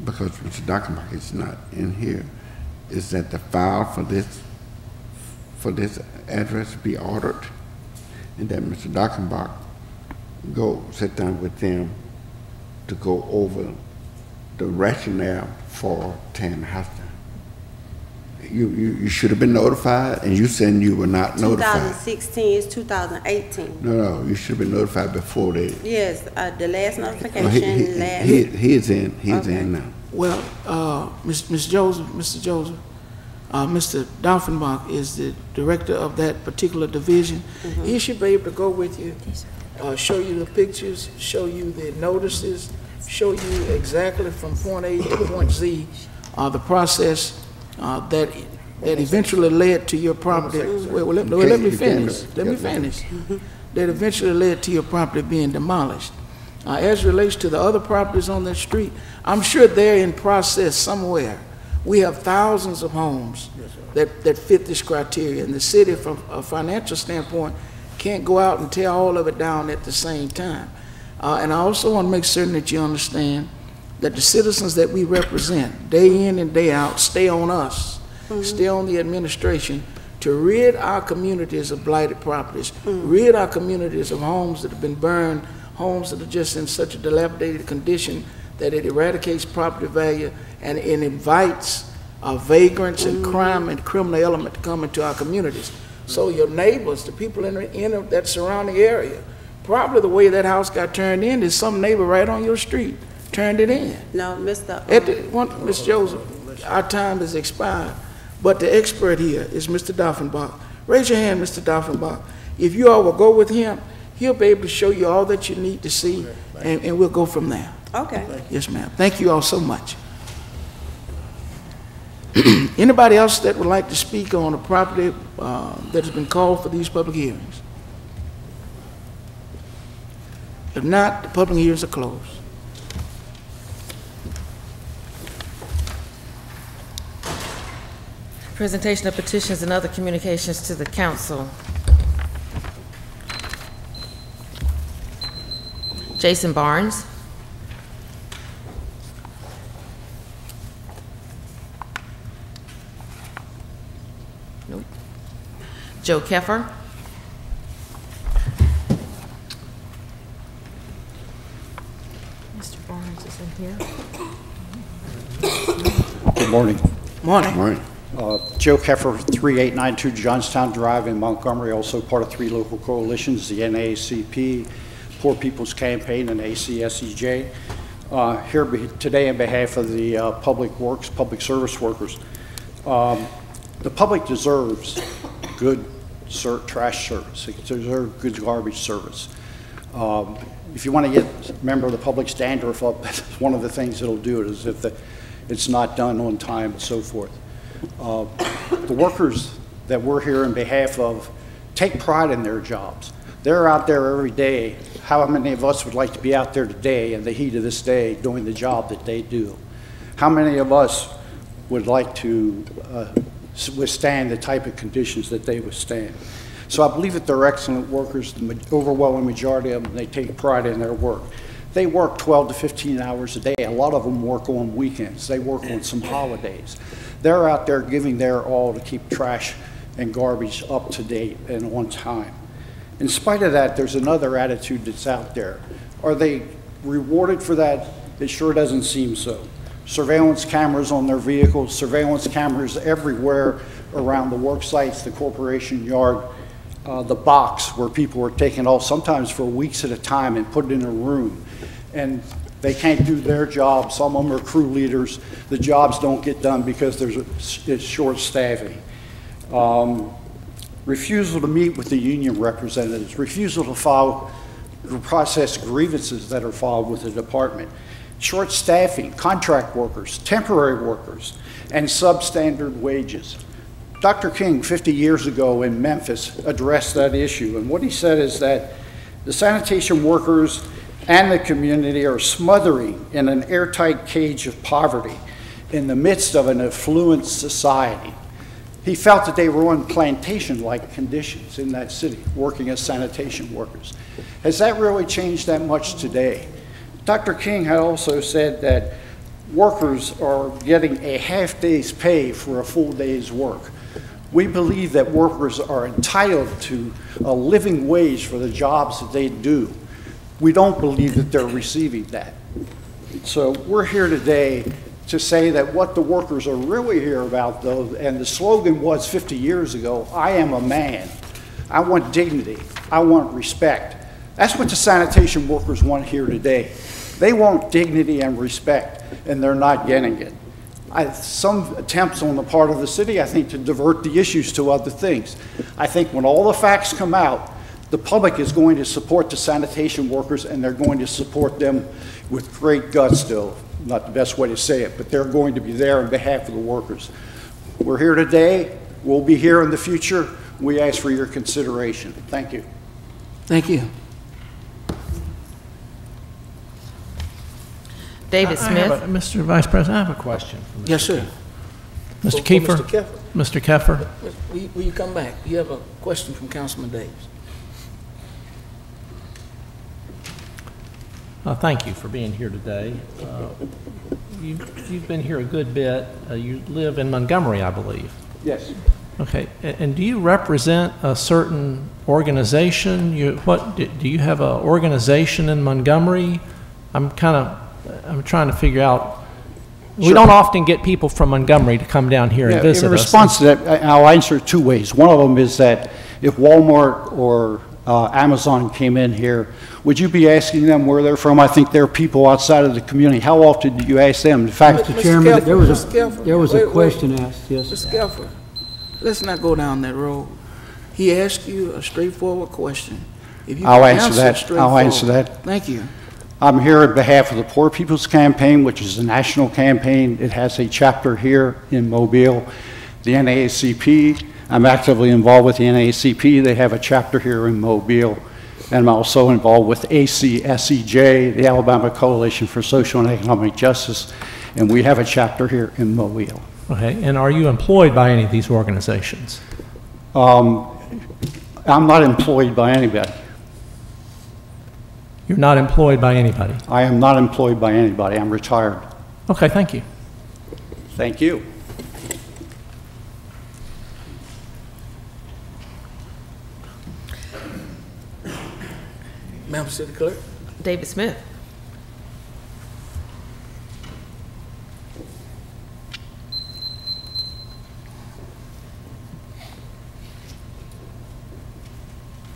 [SPEAKER 7] because Mr. Dockenbach is not in here, is that the file for this address be ordered, and that Mr. Dockenbach go sit down with them to go over the rationale for tearing the house down. You should have been notified, and you said you were not notified.
[SPEAKER 12] 2016 is 2018.
[SPEAKER 7] No, you should have been notified before they.
[SPEAKER 12] Yes, the last notification
[SPEAKER 7] He's in now.
[SPEAKER 3] Well, Mr. Joseph, Mr. Doffenbach is the director of that particular division. He should be able to go with you, show you the pictures, show you the notices, show you exactly from point A to point Z, the process that eventually led to your property. Well, let me finish. Let me finish. That eventually led to your property being demolished. As relates to the other properties on that street, I'm sure they're in process somewhere. We have thousands of homes that fit this criteria, and the city, from a financial standpoint, can't go out and tear all of it down at the same time. And I also want to make certain that you understand that the citizens that we represent, day in and day out, stay on us, stay on the administration to rid our communities of blighted properties, rid our communities of homes that have been burned, homes that are just in such a dilapidated condition that it eradicates property value and it invites vagrants and crime and criminal element to come into our communities. So your neighbors, the people in that surrounding area, probably the way that house got turned in is some neighbor right on your street turned it in.
[SPEAKER 12] No, Mr.
[SPEAKER 3] Ms. Joseph, our time has expired, but the expert here is Mr. Doffenbach. Raise your hand, Mr. Doffenbach. If you all will go with him, he'll be able to show you all that you need to see, and we'll go from there.
[SPEAKER 12] Okay.
[SPEAKER 3] Yes, ma'am. Thank you all so much. Anybody else that would like to speak on a property that has been called for these public hearings? If not, the public hearings are closed.
[SPEAKER 1] Presentation of petitions and other communications to the council. Jason Barnes. Nope. Joe Keffer. Mr. Barnes is in here.
[SPEAKER 14] Good morning.
[SPEAKER 3] Morning.
[SPEAKER 7] Morning.
[SPEAKER 14] Joe Keffer, 3892 Johnstown Drive in Montgomery, also part of 3 local coalitions, the NAACP, Poor People's Campaign, and ACSEJ. Here today on behalf of the public service workers. The public deserves good trash service. It deserves good garbage service. If you want to get a member of the public standoff up, that's one of the things that'll do it is if it's not done on time and so forth. The workers that we're here in behalf of take pride in their jobs. They're out there every day. How many of us would like to be out there today in the heat of this day doing the job that they do? How many of us would like to withstand the type of conditions that they withstand? So I believe that they're excellent workers. The overwhelming majority of them, they take pride in their work. They work 12 to 15 hours a day. A lot of them work on weekends. They work on some holidays. They're out there giving their all to keep trash and garbage up to date and on time. In spite of that, there's another attitude that's out there. Are they rewarded for that? It sure doesn't seem so. Surveillance cameras on their vehicles, surveillance cameras everywhere around the work sites, the corporation yard, the box where people are taken off sometimes for weeks at a time and put in a room. And they can't do their job. Some of them are crew leaders. The jobs don't get done because it's short staffing. Refusal to meet with the union representatives, refusal to process grievances that are filed with the department, short staffing, contract workers, temporary workers, and substandard wages. Dr. King, 50 years ago in Memphis, addressed that issue, and what he said is that the sanitation workers and the community are smothering in an airtight cage of poverty in the midst of an affluent society. He felt that they were on plantation-like conditions in that city, working as sanitation workers. Has that really changed that much today? Dr. King had also said that workers are getting a half day's pay for a full day's work. We believe that workers are entitled to a living wage for the jobs that they do. We don't believe that they're receiving that. So we're here today to say that what the workers are really here about, though, and the slogan was 50 years ago, I am a man. I want dignity. I want respect. That's what the sanitation workers want here today. They want dignity and respect, and they're not getting it. Some attempts on the part of the city, I think, to divert the issues to other things. I think when all the facts come out, the public is going to support the sanitation workers, and they're going to support them with great guts still. Not the best way to say it, but they're going to be there on behalf of the workers. We're here today. We'll be here in the future. We ask for your consideration. Thank you.
[SPEAKER 3] Thank you.
[SPEAKER 1] David Smith.
[SPEAKER 6] Mr. Vice President, I have a question.
[SPEAKER 3] Yes, sir.
[SPEAKER 6] Mr. Kiefer. Mr. Keffer.
[SPEAKER 3] Will you come back? You have a question from Councilman Davis.
[SPEAKER 6] Thank you for being here today. You've been here a good bit. You live in Montgomery, I believe.
[SPEAKER 14] Yes.
[SPEAKER 6] Okay. And do you represent a certain organization? Do you have an organization in Montgomery? I'm trying to figure out. Sure. We don't often get people from Montgomery to come down here and visit us.
[SPEAKER 14] In response to that, I'll answer it 2 ways. One of them is that if Walmart or Amazon came in here, would you be asking them where they're from? I think they're people outside of the community. How often do you ask them? In fact,
[SPEAKER 3] Mr. Chairman,
[SPEAKER 15] there was a question asked. Yes.
[SPEAKER 3] Mr. Gelfer, let's not go down that road. He asked you a straightforward question. If you
[SPEAKER 14] I'll answer that. I'll answer that.
[SPEAKER 3] Thank you.
[SPEAKER 14] I'm here on behalf of the Poor People's Campaign, which is a national campaign. It has a chapter here in Mobile. The NAACP, I'm actively involved with the NAACP. They have a chapter here in Mobile. And I'm also involved with ACSEJ, the Alabama Coalition for Social and Economic Justice, and we have a chapter here in Mobile.
[SPEAKER 6] Okay, and are you employed by any of these organizations?
[SPEAKER 14] I'm not employed by anybody.
[SPEAKER 6] You're not employed by anybody?
[SPEAKER 14] I am not employed by anybody. I'm retired.
[SPEAKER 6] Okay, thank you.
[SPEAKER 14] Thank you.
[SPEAKER 3] Madam City Clerk?
[SPEAKER 1] David Smith.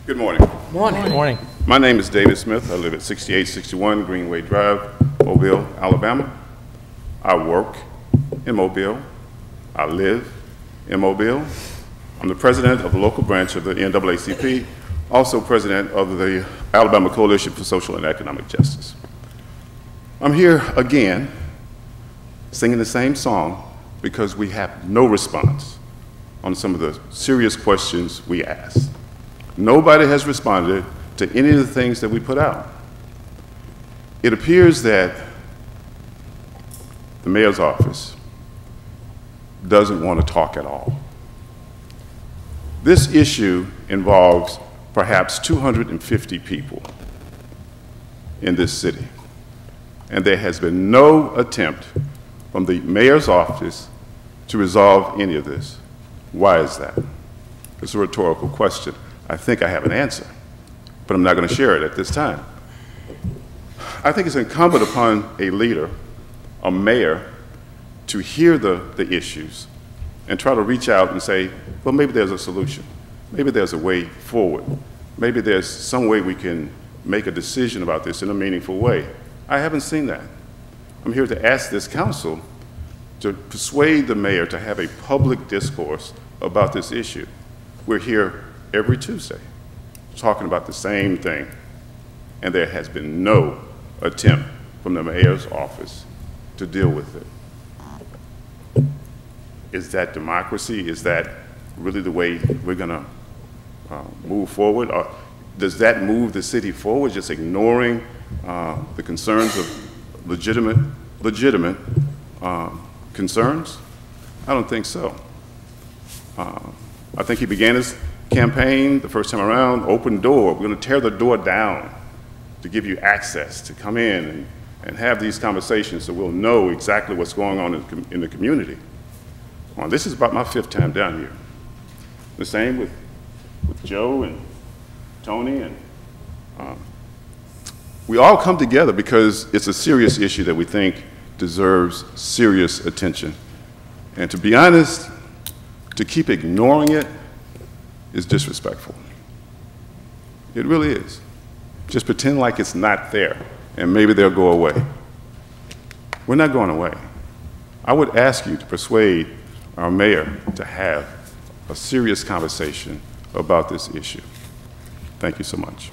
[SPEAKER 16] Good morning.
[SPEAKER 3] Morning.
[SPEAKER 6] Good morning.
[SPEAKER 16] My name is David Smith. I live at 6861 Greenway Drive, Mobile, Alabama. I work in Mobile. I live in Mobile. I'm the president of the local branch of the NAACP, also president of the Alabama Coalition for Social and Economic Justice. I'm here again singing the same song because we have no response on some of the serious questions we ask. Nobody has responded to any of the things that we put out. It appears that the mayor's office doesn't want to talk at all. This issue involves perhaps 250 people in this city, and there has been no attempt from the mayor's office to resolve any of this. Why is that? It's a rhetorical question. I think I have an answer, but I'm not going to share it at this time. I think it's incumbent upon a leader, a mayor, to hear the issues and try to reach out and say, well, maybe there's a solution. Maybe there's a way forward. Maybe there's some way we can make a decision about this in a meaningful way. I haven't seen that. I'm here to ask this council to persuade the mayor to have a public discourse about this issue. We're here every Tuesday talking about the same thing, and there has been no attempt from the mayor's office to deal with it. Is that democracy? Is that really the way we're going to move forward? Or does that move the city forward, just ignoring the concerns of legitimate concerns? I don't think so. I think he began his campaign the first time around, open door. We're going to tear the door down to give you access to come in and have these conversations so we'll know exactly what's going on in the community. Well, this is about my 5th time down here. The same with Joe and Tony, and we all come together because it's a serious issue that we think deserves serious attention. And to be honest, to keep ignoring it is disrespectful. It really is. Just pretend like it's not there, and maybe they'll go away. We're not going away. I would ask you to persuade our mayor to have a serious conversation about this issue. Thank you so much.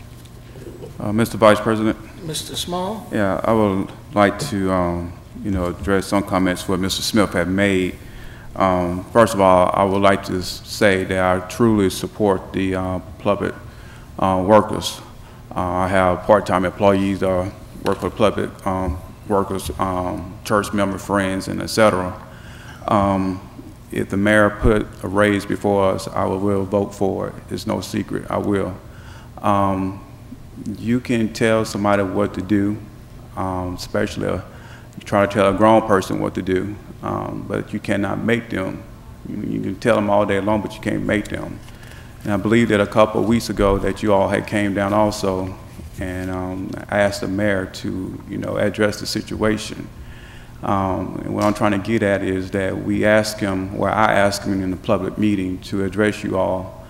[SPEAKER 4] Mr. Vice President?
[SPEAKER 3] Mr. Small?
[SPEAKER 4] Yeah, I would like to address some comments what Mr. Smith had made. First of all, I would like to say that I truly support the public workers. I have part-time employees that work for public workers, church member friends, and et cetera. If the mayor put a raise before us, I will vote for it. It's no secret, I will. You can tell somebody what to do, especially try to tell a grown person what to do, but you cannot make them. You can tell them all day long, but you can't make them. And I believe that a couple of weeks ago that you all had came down also and asked the mayor to, address the situation. And what I'm trying to get at is that we asked him, or I asked him in the public meeting to address you all,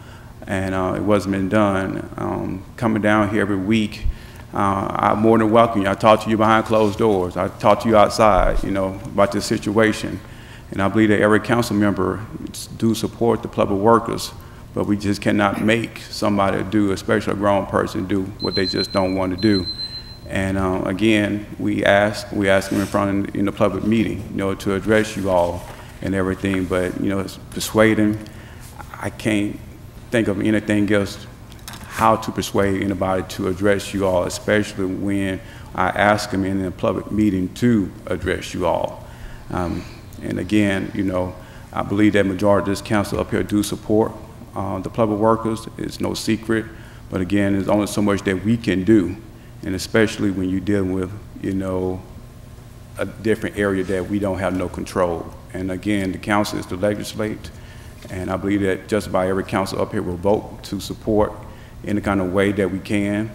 [SPEAKER 4] and it wasn't been done. Coming down here every week, I'm more than welcome you. I talk to you behind closed doors. I talk to you outside, about this situation. And I believe that every council member do support the public workers, but we just cannot make somebody do, especially a grown person, do what they just don't want to do. And again, we ask them in the public meeting, to address you all and everything. But persuading, I can't think of anything else how to persuade anybody to address you all, especially when I ask them in a public meeting to address you all. And again, I believe that majority of this council up here do support the public workers. It's no secret, but again, there's only so much that we can do. and especially when you're dealing with, you know, a different area that we don't have no control. And again, the council is to legislate, and I believe that just about every council up here will vote to support in the kind of way that we can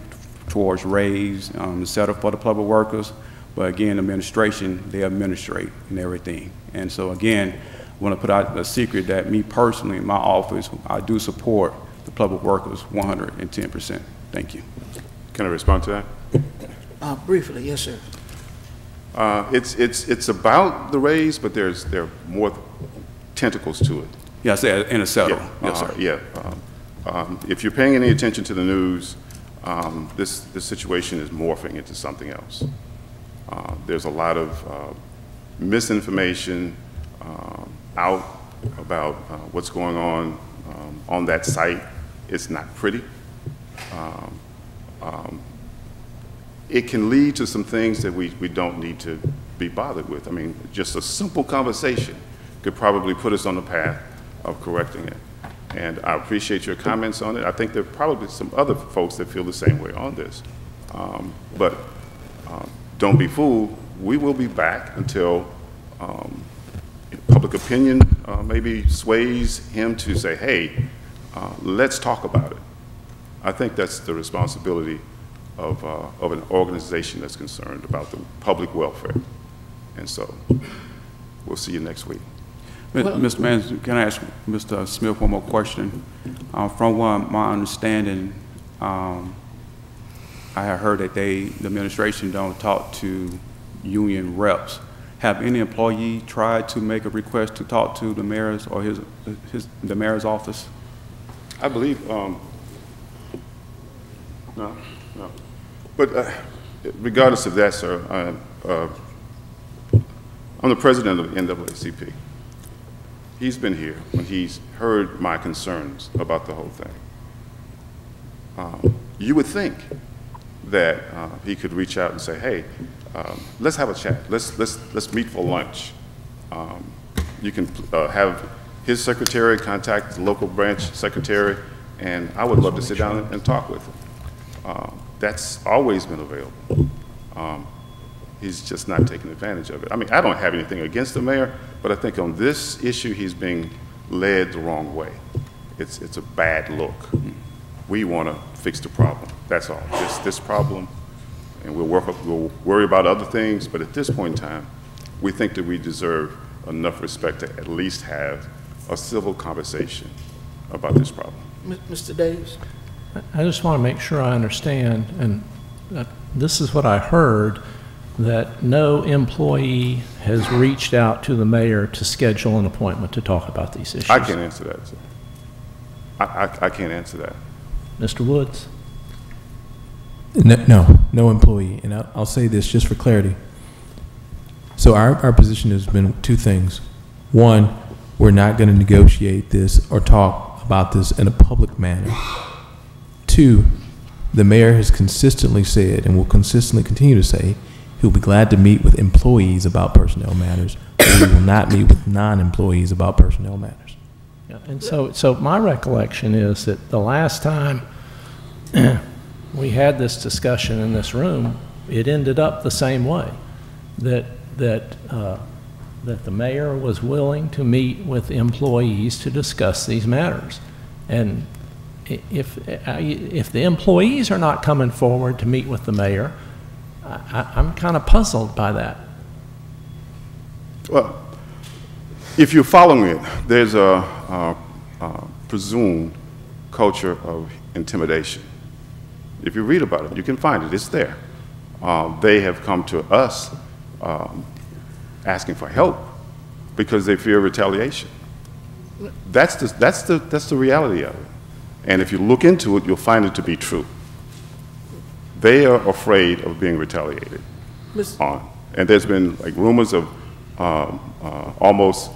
[SPEAKER 4] towards raise, set up for the public workers. But again, administration, they administrate and everything. And so again, I want to put out a secret that me personally, in my office, I do support the public workers 110%. Thank you.
[SPEAKER 16] Can I respond to that?
[SPEAKER 3] Briefly, yes, sir.
[SPEAKER 16] It's about the raise, but there are more tentacles to it.
[SPEAKER 4] Yes, in a settle.
[SPEAKER 16] Yeah,
[SPEAKER 4] yes, sir.
[SPEAKER 16] Yeah. If you're paying any attention to the news, this situation is morphing into something else. There's a lot of misinformation out about what's going on that site. It's not pretty. It can lead to some things that we don't need to be bothered with. I mean, just a simple conversation could probably put us on the path of correcting it. And I appreciate your comments on it. I think there are probably some other folks that feel the same way on this. But don't be fooled. We will be back until public opinion maybe sways him to say, hey, let's talk about it. I think that's the responsibility of an organization that's concerned about the public welfare. And so we'll see you next week.
[SPEAKER 4] Mr. Manager, can I ask Mr. Smith one more question? From my understanding, I have heard that the administration don't talk to union reps. Have any employee tried to make a request to talk to the mayor's or the mayor's office?
[SPEAKER 16] I believe, no. But regardless of that, sir, I'm the president of the NAACP. He's been here when he's heard my concerns about the whole thing. You would think that he could reach out and say, hey, let's have a chat. Let's meet for lunch. You can have his secretary contact the local branch secretary, and I would love to sit down and talk with him. That's always been available. He's just not taking advantage of it. I mean, I don't have anything against the mayor, but I think on this issue, he's being led the wrong way. It's a bad look. We want to fix the problem. That's all. This problem, and we'll worry about other things, but at this point in time, we think that we deserve enough respect to at least have a civil conversation about this problem.
[SPEAKER 3] Mr. Davis?
[SPEAKER 6] I just want to make sure I understand, and this is what I heard, that no employee has reached out to the mayor to schedule an appointment to talk about these issues.
[SPEAKER 16] I can't answer that, sir. I can't answer that.
[SPEAKER 6] Mr. Woods?
[SPEAKER 17] No employee. And I'll say this just for clarity. So our position has been two things. One, we're not going to negotiate this or talk about this in a public manner. Two, the mayor has consistently said and will consistently continue to say he'll be glad to meet with employees about personnel matters, but he will not meet with non-employees about personnel matters.
[SPEAKER 6] Yeah, and so my recollection is that the last time we had this discussion in this room, it ended up the same way, that the mayor was willing to meet with employees to discuss these matters. And if the employees are not coming forward to meet with the mayor, I'm kind of puzzled by that.
[SPEAKER 16] Well, if you're following it, there's a presumed culture of intimidation. If you read about it, you can find it. It's there. They have come to us asking for help because they fear retaliation. That's the reality of it. And if you look into it, you'll find it to be true. They are afraid of being retaliated on. And there's been like rumors of almost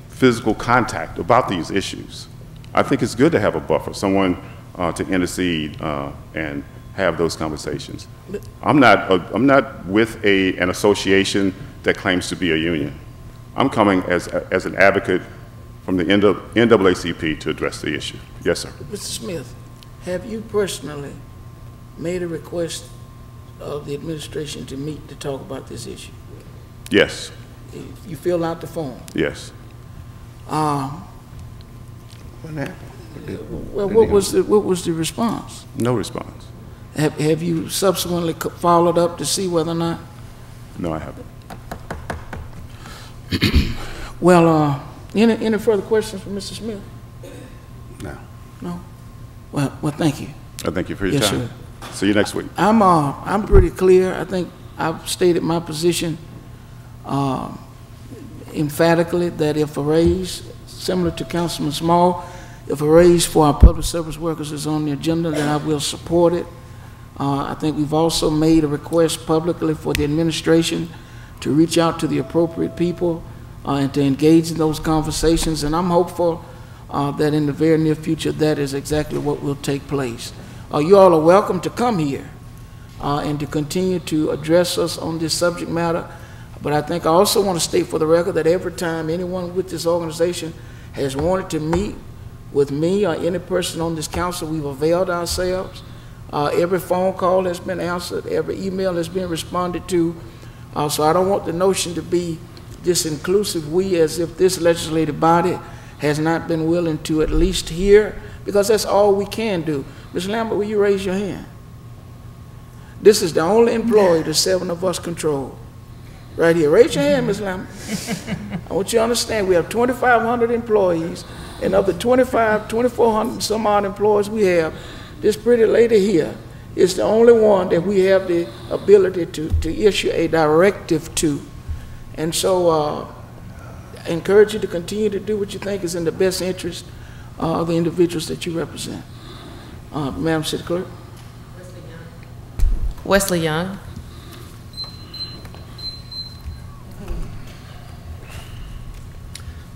[SPEAKER 16] physical contact about these issues. I think it's good to have a buffer, someone to intercede and have those conversations. I'm not with an association that claims to be a union. I'm coming as an advocate from the NAACP to address the issue. Yes, sir.
[SPEAKER 3] Mr. Smith, have you personally made a request of the administration to meet to talk about this issue?
[SPEAKER 16] Yes,
[SPEAKER 3] You fill out the form.
[SPEAKER 16] yes.
[SPEAKER 3] Well,
[SPEAKER 7] What
[SPEAKER 3] what was the response?
[SPEAKER 16] No response.
[SPEAKER 3] Have you subsequently followed up to see whether or not?
[SPEAKER 16] No, I haven't.
[SPEAKER 3] Well, any further questions for Mr. Smith?
[SPEAKER 7] No.
[SPEAKER 3] No? Well, thank you.
[SPEAKER 16] I thank you for your
[SPEAKER 3] Yes,
[SPEAKER 16] time.
[SPEAKER 3] sir.
[SPEAKER 16] See you next week.
[SPEAKER 3] I'm pretty clear. I think I've stated my position emphatically that if a raise, similar to Councilman Small, if a raise for our public service workers is on the agenda, then I will support it. I think we've also made a request publicly for the administration to reach out to the appropriate people and to engage in those conversations, and I'm hopeful that in the very near future that is exactly what will take place. You all are welcome to come here and to continue to address us on this subject matter, but I think I also want to state for the record that every time anyone with this organization has wanted to meet with me or any person on this council, we've availed ourselves. Every phone call has been answered, every email has been responded to, so I don't want the notion to be this inclusive we as if this legislative body has not been willing to at least hear, because that's all we can do. Ms. Lambert, will you raise your hand? This is the only employee the 7 of us control. Right here. Raise your hand, Ms. Lambert. I want you to understand we have 2,500 employees, and of the 2,400 some odd employees we have, this pretty lady here is the only one that we have the ability to issue a directive to. And so I encourage you to continue to do what you think is in the best interest of the individuals that you represent. Madam City Clerk.
[SPEAKER 1] Wesley Young.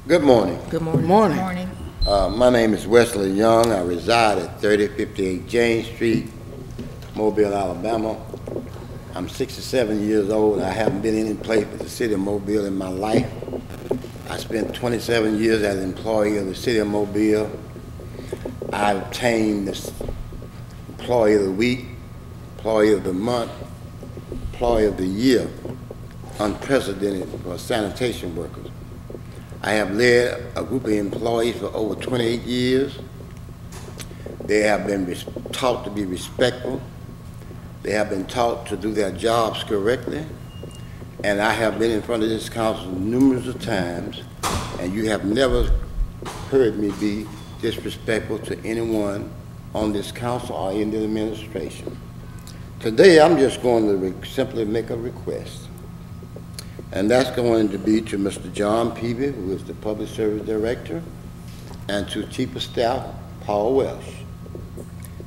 [SPEAKER 18] Good morning.
[SPEAKER 1] Good morning.
[SPEAKER 3] Good morning.
[SPEAKER 10] Good morning.
[SPEAKER 18] My name is Wesley Young. I reside at 3058 James Street, Mobile, Alabama. I'm 67 years old, and I haven't been any place but the city of Mobile in my life. I spent 27 years as an employee of the city of Mobile. I obtained this Employee of the Week, Employee of the Month, Employee of the Year, unprecedented for sanitation workers. I have led a group of employees for over 28 years. They have been taught to be respectful. They have been taught to do their jobs correctly. And I have been in front of this council numerous of times, and you have never heard me be disrespectful to anyone on this council or in the administration. Today, I'm just going to simply make a request. And that's going to be to Mr. John Peavy, who is the Public Service Director, and to Chief of Staff Paul Welsh,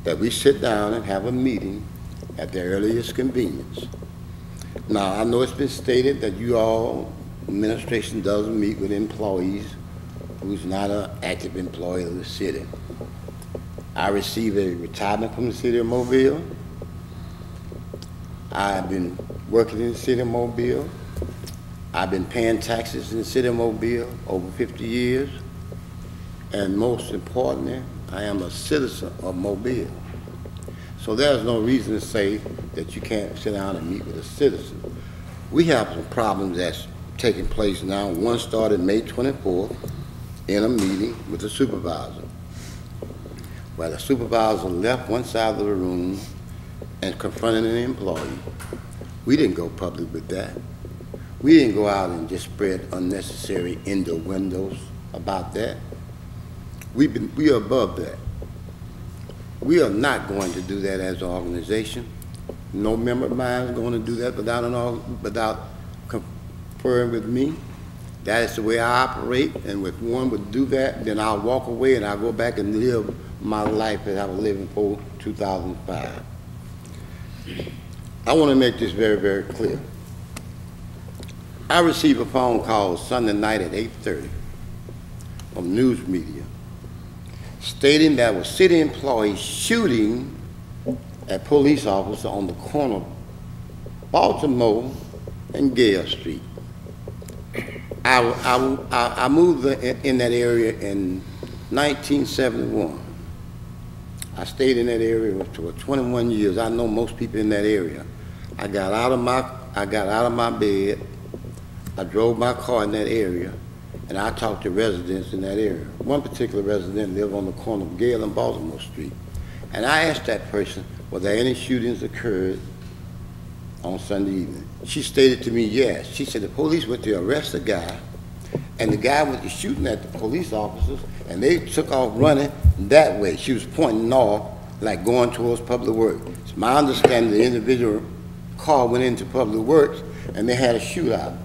[SPEAKER 18] that we sit down and have a meeting at the earliest convenience. Now, I know it's been stated that you all, administration doesn't meet with employees who's not an active employee of the city. I received a retirement from the city of Mobile. I've been working in the city of Mobile. I've been paying taxes in the city of Mobile over 50 years. And most importantly, I am a citizen of Mobile. So there's no reason to say that you can't sit down and meet with a citizen. We have some problems that's taking place now. One started May 24th in a meeting with the supervisor, where the supervisor left one side of the room and confronted an employee. We didn't go public with that. We didn't go out and just spread unnecessary innuendos about that. We are above that. We are not going to do that as an organization. No member of mine is going to do that without conferring with me. That is the way I operate, and if one would do that, then I'll walk away and I'll go back and live my life that I was living for 2005. I want to make this very, very clear. I received a phone call Sunday night at 8:30 from news media stating that was city employees shooting a police officer on the corner of Baltimore and Gale Street. I moved in that area in 1971. I stayed in that area for 21 years. I know most people in that area. I got out of my bed, I drove my car in that area, and I talked to residents in that area. One particular resident lived on the corner of Gale and Baltimore Street. And I asked that person, were there any shootings occurred on Sunday evening? She stated to me, yes. She said the police went to arrest a guy, and the guy went to shooting at the police officers, and they took off running that way. She was pointing north, like going towards Public Works. It's my understanding the individual car went into Public Works, and they had a shootout.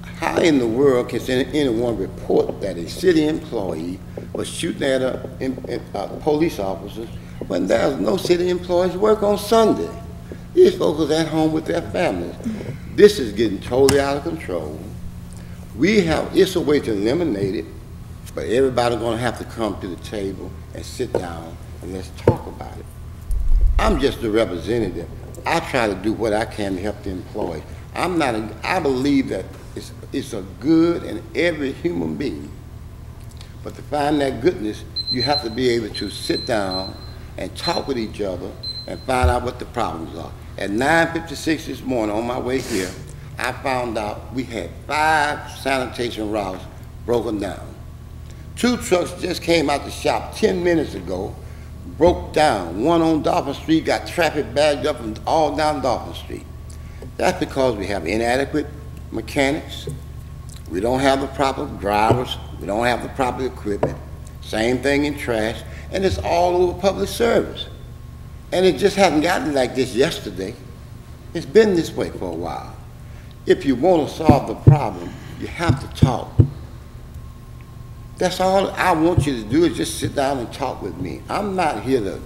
[SPEAKER 18] How in the world can anyone report that a city employee was shooting at a police officer when there's no city employees work on Sunday? These folks are at home with their families. This is getting totally out of control. It's a way to eliminate it, but everybody's gonna have to come to the table and sit down and let's talk about it. I'm just a representative. I try to do what I can to help the employees. I believe that it's a good in every human being. But to find that goodness, you have to be able to sit down and talk with each other and find out what the problems are. At 9:56 this morning on my way here, I found out we had 5 sanitation routes broken down. 2 trucks just came out the shop 10 minutes ago, broke down. One on Dolphin Street got traffic bagged up and all down Dolphin Street. That's because we have inadequate mechanics, we don't have the proper drivers, we don't have the proper equipment, same thing in trash, and it's all over public service. And it just hasn't gotten like this yesterday. It's been this way for a while. If you want to solve the problem, you have to talk. That's all I want you to do is just sit down and talk with me. I'm not here to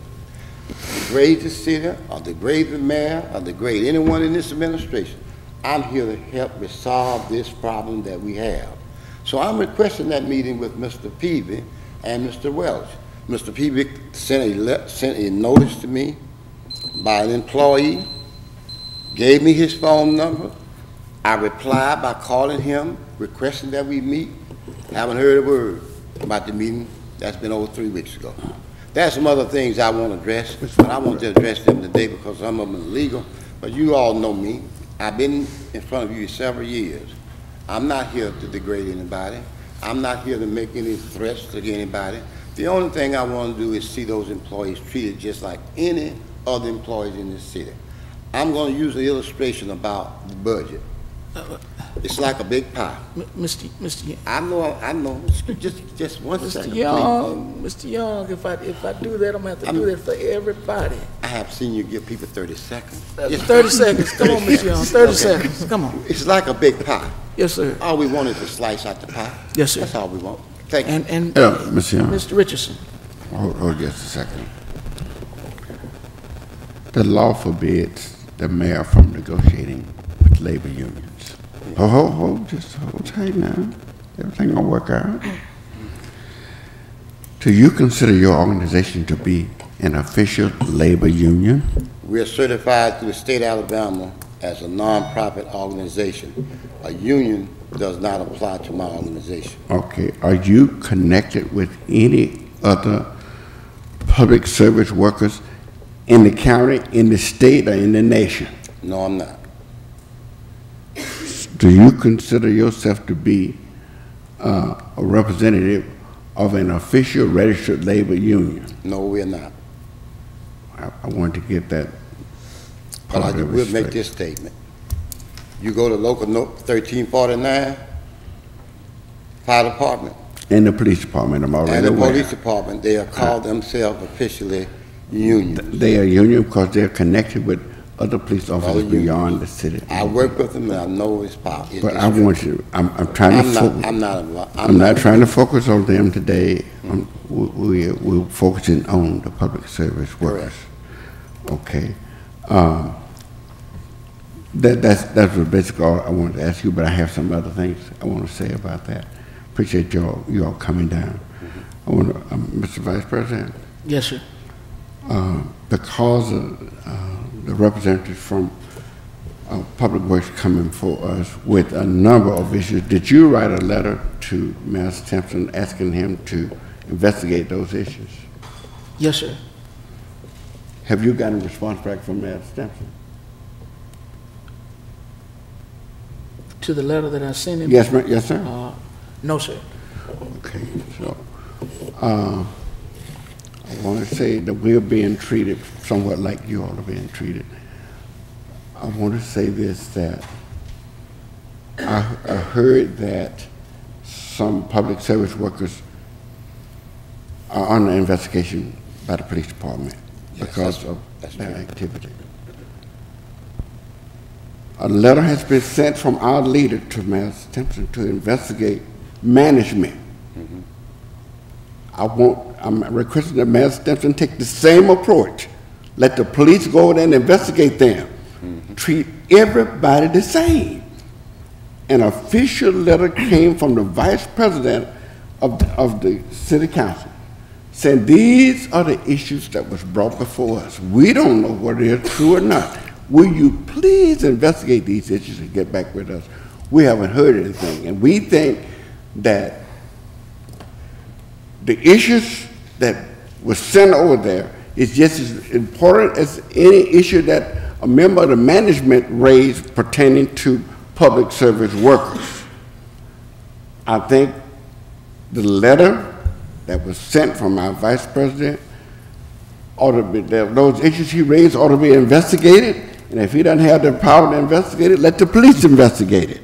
[SPEAKER 18] degrade the city or degrade the mayor or degrade anyone in this administration. I'm here to help resolve this problem that we have. So I'm requesting that meeting with Mr. Peavy and Mr. Welch. Mr. Peavy sent a notice to me by an employee, gave me his phone number. I replied by calling him, requesting that we meet. Haven't heard a word about the meeting. That's been over 3 weeks ago. There's some other things I want to address, but I want to address them today because some of them are legal. But you all know me. I've been in front of you several years. I'm not here to degrade anybody. I'm not here to make any threats to anybody. The only thing I want to do is see those employees treated just like any other employees in this city. I'm going to use an illustration about the budget. It's like a big pie.
[SPEAKER 3] Mr. Young.
[SPEAKER 18] I know. Just one second,
[SPEAKER 3] Mr. Young, if I do that, I'm going to have to do that for everybody.
[SPEAKER 18] I have seen you give people 30 seconds.
[SPEAKER 3] 30 seconds. Come on, Mr. Young. 30 seconds. Come on.
[SPEAKER 18] It's like a big pie.
[SPEAKER 3] Yes, sir.
[SPEAKER 18] All we want is to slice out the pie.
[SPEAKER 3] Yes, sir.
[SPEAKER 18] That's all we want. Thank you.
[SPEAKER 3] And
[SPEAKER 7] Mr. Young.
[SPEAKER 3] Mr. Richardson.
[SPEAKER 7] Hold just a second. The law forbids the mayor from negotiating with labor unions. Just hold tight now. Everything gonna work out. Do you consider your organization to be an official labor union?
[SPEAKER 18] We are certified through the state of Alabama as a non-profit organization. A union does not apply to my organization.
[SPEAKER 7] Okay. Are you connected with any other public service workers in the county, in the state, or in the nation?
[SPEAKER 18] No, I'm not.
[SPEAKER 7] Do you consider yourself to be a representative of an official registered labor union?
[SPEAKER 18] No, we're not.
[SPEAKER 7] I wanted to get that.
[SPEAKER 18] But I will make this statement. You go to local 1349, fire department.
[SPEAKER 7] And the police department, I'm already
[SPEAKER 18] aware. And the
[SPEAKER 7] aware.
[SPEAKER 18] police department, they are called themselves officially unions.
[SPEAKER 7] They are union because they're connected with other police officers beyond the city.
[SPEAKER 18] I work with them and I know it's possible.
[SPEAKER 7] But I want you, I'm trying to focus. I'm not trying to focus on them today. We're focusing on the public service workers. Okay. That's basically all I wanted to ask you, but I have some other things I want to say about that. Appreciate you all coming down. I want to, Mr. Vice President.
[SPEAKER 3] Yes, sir.
[SPEAKER 7] Because the representatives from Public Works coming for us with a number of issues, did you write a letter to Mayor Stimpson asking him to investigate those issues?
[SPEAKER 3] Yes, sir.
[SPEAKER 7] Have you gotten a response back from Mayor Stimpson?
[SPEAKER 3] to the letter that I sent him?
[SPEAKER 7] Yes, ma'am. Yes, sir.
[SPEAKER 3] No, sir.
[SPEAKER 7] Okay, so, I want to say that we're being treated somewhat like you all are being treated. I want to say this, that I heard that some public service workers are under investigation by the police department because of their activity. A letter has been sent from our leader to Mayor Stimpson to investigate management. I'm requesting that Mayor Stimpson take the same approach. Let the police go in and investigate them. Treat everybody the same. An official letter came from the vice president of the city council saying these are the issues that was brought before us. We don't know whether they're true or not. Will you please investigate these issues and get back with us? We haven't heard anything, and we think that the issues that was sent over there is just as important as any issue that a member of the management raised pertaining to public service workers. I think the letter that was sent from our vice president ought to be, those issues he raised ought to be investigated, and if he doesn't have the power to investigate it, let the police investigate it.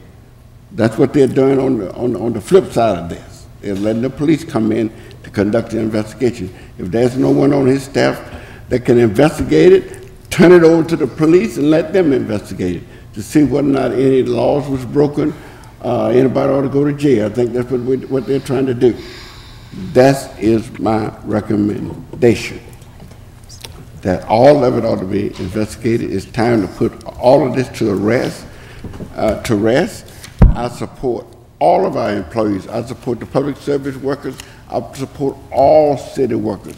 [SPEAKER 7] That's what they're doing on the flip side of this. They're letting the police come in to conduct the investigation. If there's no one on his staff that can investigate it, turn it over to the police and let them investigate it to see whether or not any laws was broken, anybody ought to go to jail. I think that's what they're trying to do. That is my recommendation, that all of it ought to be investigated. It's time to put all of this to rest. I support all of our employees. I support the public service workers. I support all city workers.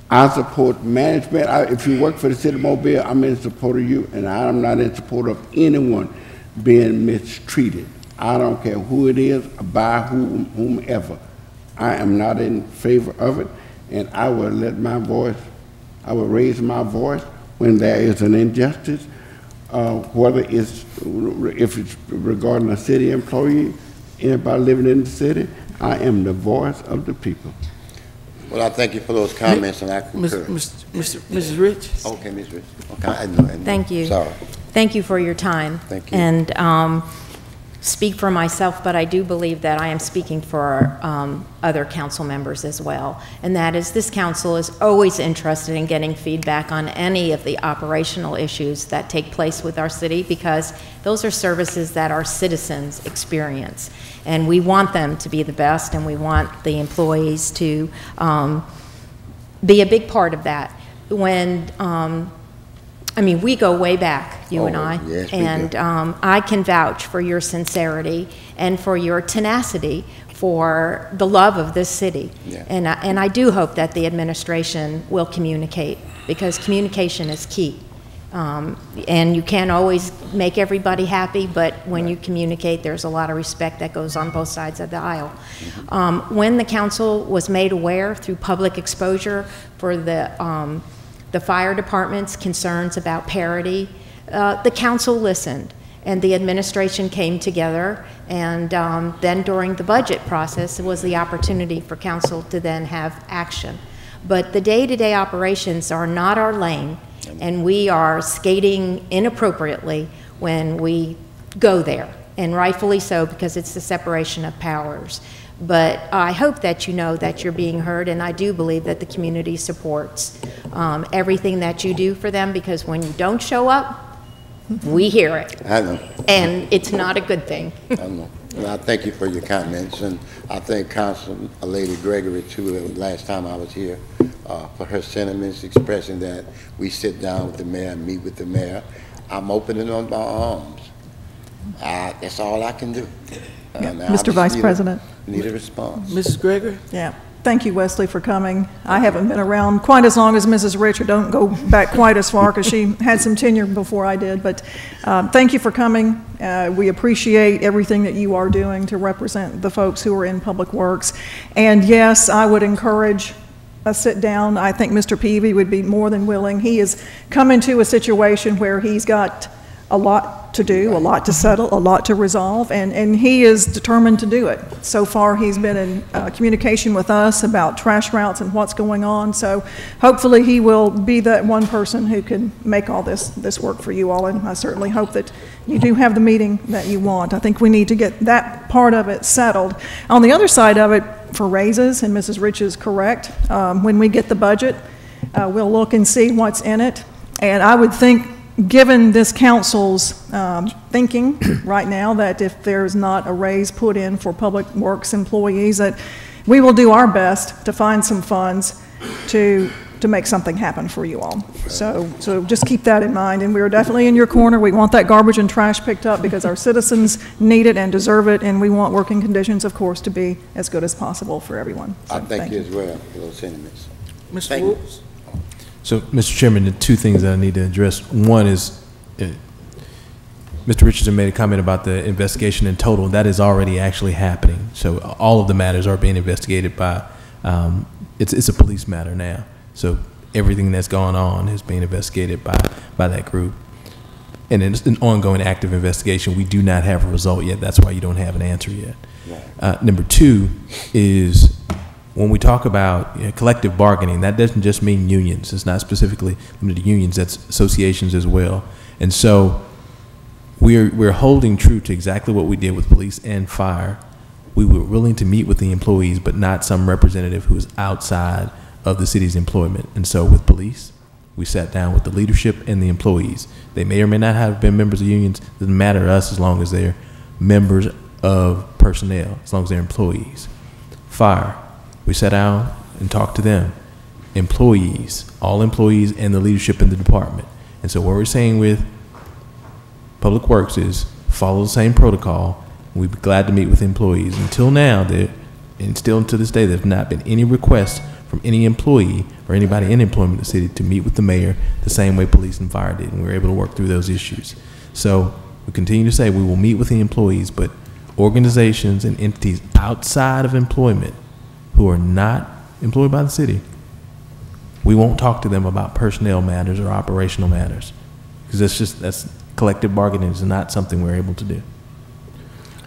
[SPEAKER 7] I support management. If you work for the city of Mobile, I'm in support of you, and I'm not in support of anyone being mistreated. I don't care who it is, by whomever. I am not in favor of it, and I will let my voice, I will raise my voice when there is an injustice, whether if it's regarding a city employee, anybody living in the city. I am the voice of the people.
[SPEAKER 18] Well, I thank you for those comments, and I concur.
[SPEAKER 3] Mrs. Rich?
[SPEAKER 18] Okay, Ms. Rich. Okay, I know.
[SPEAKER 10] Thank you.
[SPEAKER 18] Sorry.
[SPEAKER 10] Thank you for your time.
[SPEAKER 18] Thank you.
[SPEAKER 10] And speak for myself, but I do believe that I am speaking for other council members as well. And that is, this council is always interested in getting feedback on any of the operational issues that take place with our city, because those are services that our citizens experience. And we want them to be the best, and we want the employees to be a big part of that. When I mean, we go way back, you and I,
[SPEAKER 18] yes,
[SPEAKER 10] and I can vouch for your sincerity and for your tenacity for the love of this city.
[SPEAKER 18] Yeah.
[SPEAKER 10] And I do hope that the administration will communicate, because communication is key. And you can't always make everybody happy, but when you communicate, there's a lot of respect that goes on both sides of the aisle. When the council was made aware through public exposure for the fire department's concerns about parity, the council listened, and the administration came together, and then during the budget process, it was the opportunity for council to then have action. But the day-to-day operations are not our lane, and we are skating inappropriately when we go there, and rightfully so, because it's the separation of powers. But I hope that you know that you're being heard, and I do believe that the community supports everything that you do for them, because when you don't show up, we hear it.
[SPEAKER 18] I know.
[SPEAKER 10] And it's not a good thing.
[SPEAKER 18] I know. And I thank you for your comments, and I thank Council Lady Gregory, too, last time I was here, for her sentiments expressing that we sit down with the mayor and meet with the mayor. I'm opening up my arms. That's all I can do.
[SPEAKER 11] Mr. Vice President.
[SPEAKER 18] Need a response.
[SPEAKER 3] Mrs. Gregory?
[SPEAKER 11] Yeah. Thank you, Wesley, for coming. I haven't been around quite as long as Mrs. Rich. I don't go back quite as far because she had some tenure before I did. But thank you for coming. We appreciate everything that you are doing to represent the folks who are in public works. And yes, I would encourage a sit down. I think Mr. Peavy would be more than willing. He has come into a situation where he's got a lot to do, a lot to settle, a lot to resolve, and he is determined to do it. So far, he's been in communication with us about trash routes and what's going on, so hopefully he will be that one person who can make all this work for you all, and I certainly hope that you do have the meeting that you want. I think we need to get that part of it settled. On the other side of it, for raises, and Mrs. Rich is correct, when we get the budget, we'll look and see what's in it, and I would think, given this council's thinking right now, that if there's not a raise put in for Public Works employees, that we will do our best to find some funds to make something happen for you all. So just keep that in mind, and we're definitely in your corner. We want that garbage and trash picked up because our citizens need it and deserve it, and we want working conditions, of course, to be as good as possible for everyone. So,
[SPEAKER 18] I thank you as well for those sentiments.
[SPEAKER 3] Mr. Woods?
[SPEAKER 17] So, Mr. Chairman, the two things that I need to address. One is, Mr. Richardson made a comment about the investigation in total. That is already actually happening. So all of the matters are being investigated by, it's a police matter now. So everything that's gone on is being investigated by that group. And it's an ongoing active investigation. We do not have a result yet. That's why you don't have an answer yet. Number two is, when we talk about collective bargaining, that doesn't just mean unions. It's not specifically limited to unions. That's associations as well. And so we're holding true to exactly what we did with police and fire. We were willing to meet with the employees, but not some representative who is outside of the city's employment. And so with police, we sat down with the leadership and the employees. They may or may not have been members of unions. It doesn't matter to us as long as they're members of personnel, as long as they're employees. Fire, we sat down and talked to them. Employees, all employees and the leadership in the department. And so what we're saying with Public Works is follow the same protocol. We'd be glad to meet with employees. Until now, and still to this day, there's not been any request from any employee or anybody in employment in the city to meet with the mayor the same way police and fire did, and we were able to work through those issues. So we continue to say we will meet with the employees, but organizations and entities outside of employment who are not employed by the city, we won't talk to them about personnel matters or operational matters, because that's collective bargaining is not something we're able to do.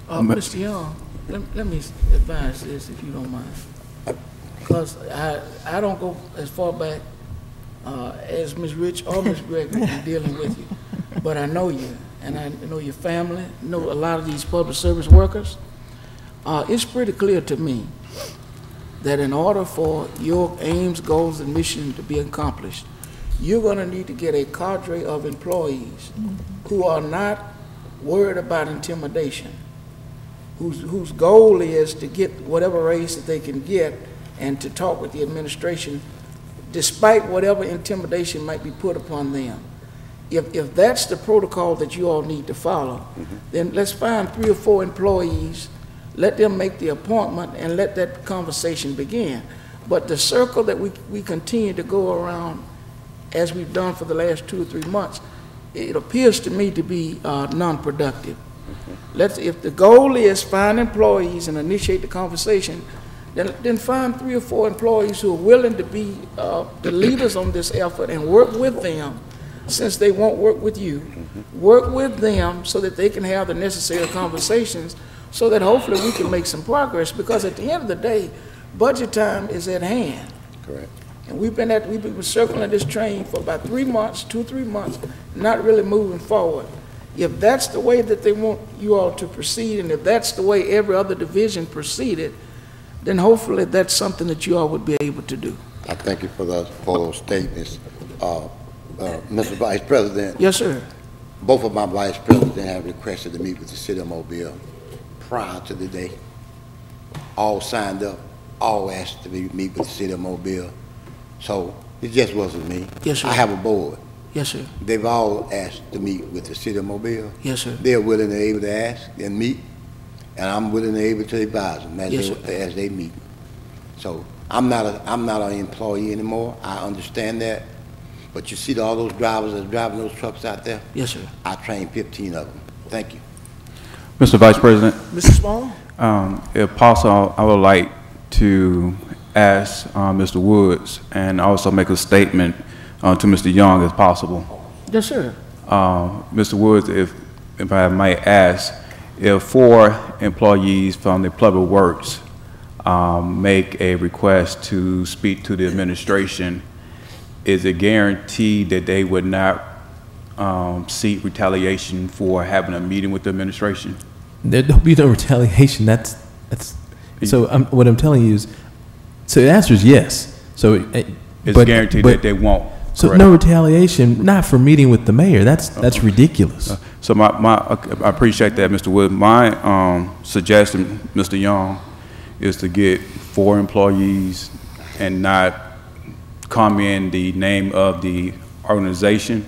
[SPEAKER 3] Mr. Young, let me advise this, if you don't mind. Because I don't go as far back as Ms. Rich or Ms. Gregory in dealing with you. But I know you, and I know your family, know a lot of these public service workers. It's pretty clear to me that in order for your aims, goals, and mission to be accomplished, you're going to need to get a cadre of employees who are not worried about intimidation, whose goal is to get whatever raise that they can get and to talk with the administration despite whatever intimidation might be put upon them. If that's the protocol that you all need to follow, then let's find 3 or 4 employees, let them make the appointment, and let that conversation begin. But the circle that we continue to go around, as we've done for the last 2 or 3 months, it appears to me to be non-productive. If the goal is find employees and initiate the conversation, then find 3 or 4 employees who are willing to be the leaders on this effort and work with them, since they won't work with you. Work with them so that they can have the necessary conversations so that hopefully we can make some progress, because at the end of the day, budget time is at hand.
[SPEAKER 18] Correct.
[SPEAKER 3] And we've been circling this train for about 3 months, 2 or 3 months, not really moving forward. If that's the way that they want you all to proceed, and if that's the way every other division proceeded, then hopefully that's something that you all would be able to do.
[SPEAKER 18] I thank you for those statements. Mr. Vice President.
[SPEAKER 3] Yes, sir.
[SPEAKER 18] Both of my vice presidents have requested to meet with the city of Mobile prior to the day. All signed up, all asked to meet with the city of Mobile. So it just wasn't me.
[SPEAKER 3] Yes, sir.
[SPEAKER 18] I have a board.
[SPEAKER 3] Yes, sir.
[SPEAKER 18] They've all asked to meet with the city of Mobile.
[SPEAKER 3] Yes, sir.
[SPEAKER 18] They're willing and able to ask and meet, and I'm willing and able to advise them as they meet. So I'm not an employee anymore. I understand that. But you see all those drivers that's driving those trucks out there?
[SPEAKER 3] Yes, sir.
[SPEAKER 18] I trained 15 of them. Thank you.
[SPEAKER 4] Mr. Vice President.
[SPEAKER 11] Mr. Small?
[SPEAKER 4] If possible, I would like to ask Mr. Woods and also make a statement to Mr. Young, if possible.
[SPEAKER 3] Yes, sir.
[SPEAKER 4] Mr. Woods, if if I might ask, if 4 employees from the Public Works make a request to speak to the administration, is it guaranteed that they would not seek retaliation for having a meeting with the administration?
[SPEAKER 17] There'll be no retaliation. That's so. What I'm telling you is, so the answer is yes. So
[SPEAKER 4] it's guaranteed that they won't.
[SPEAKER 17] So
[SPEAKER 4] correct?
[SPEAKER 17] No retaliation, not for meeting with the mayor. That's ridiculous.
[SPEAKER 4] So I appreciate that, Mr. Wood. My suggestion, Mr. Young, is to get 4 employees and not come in the name of the organization,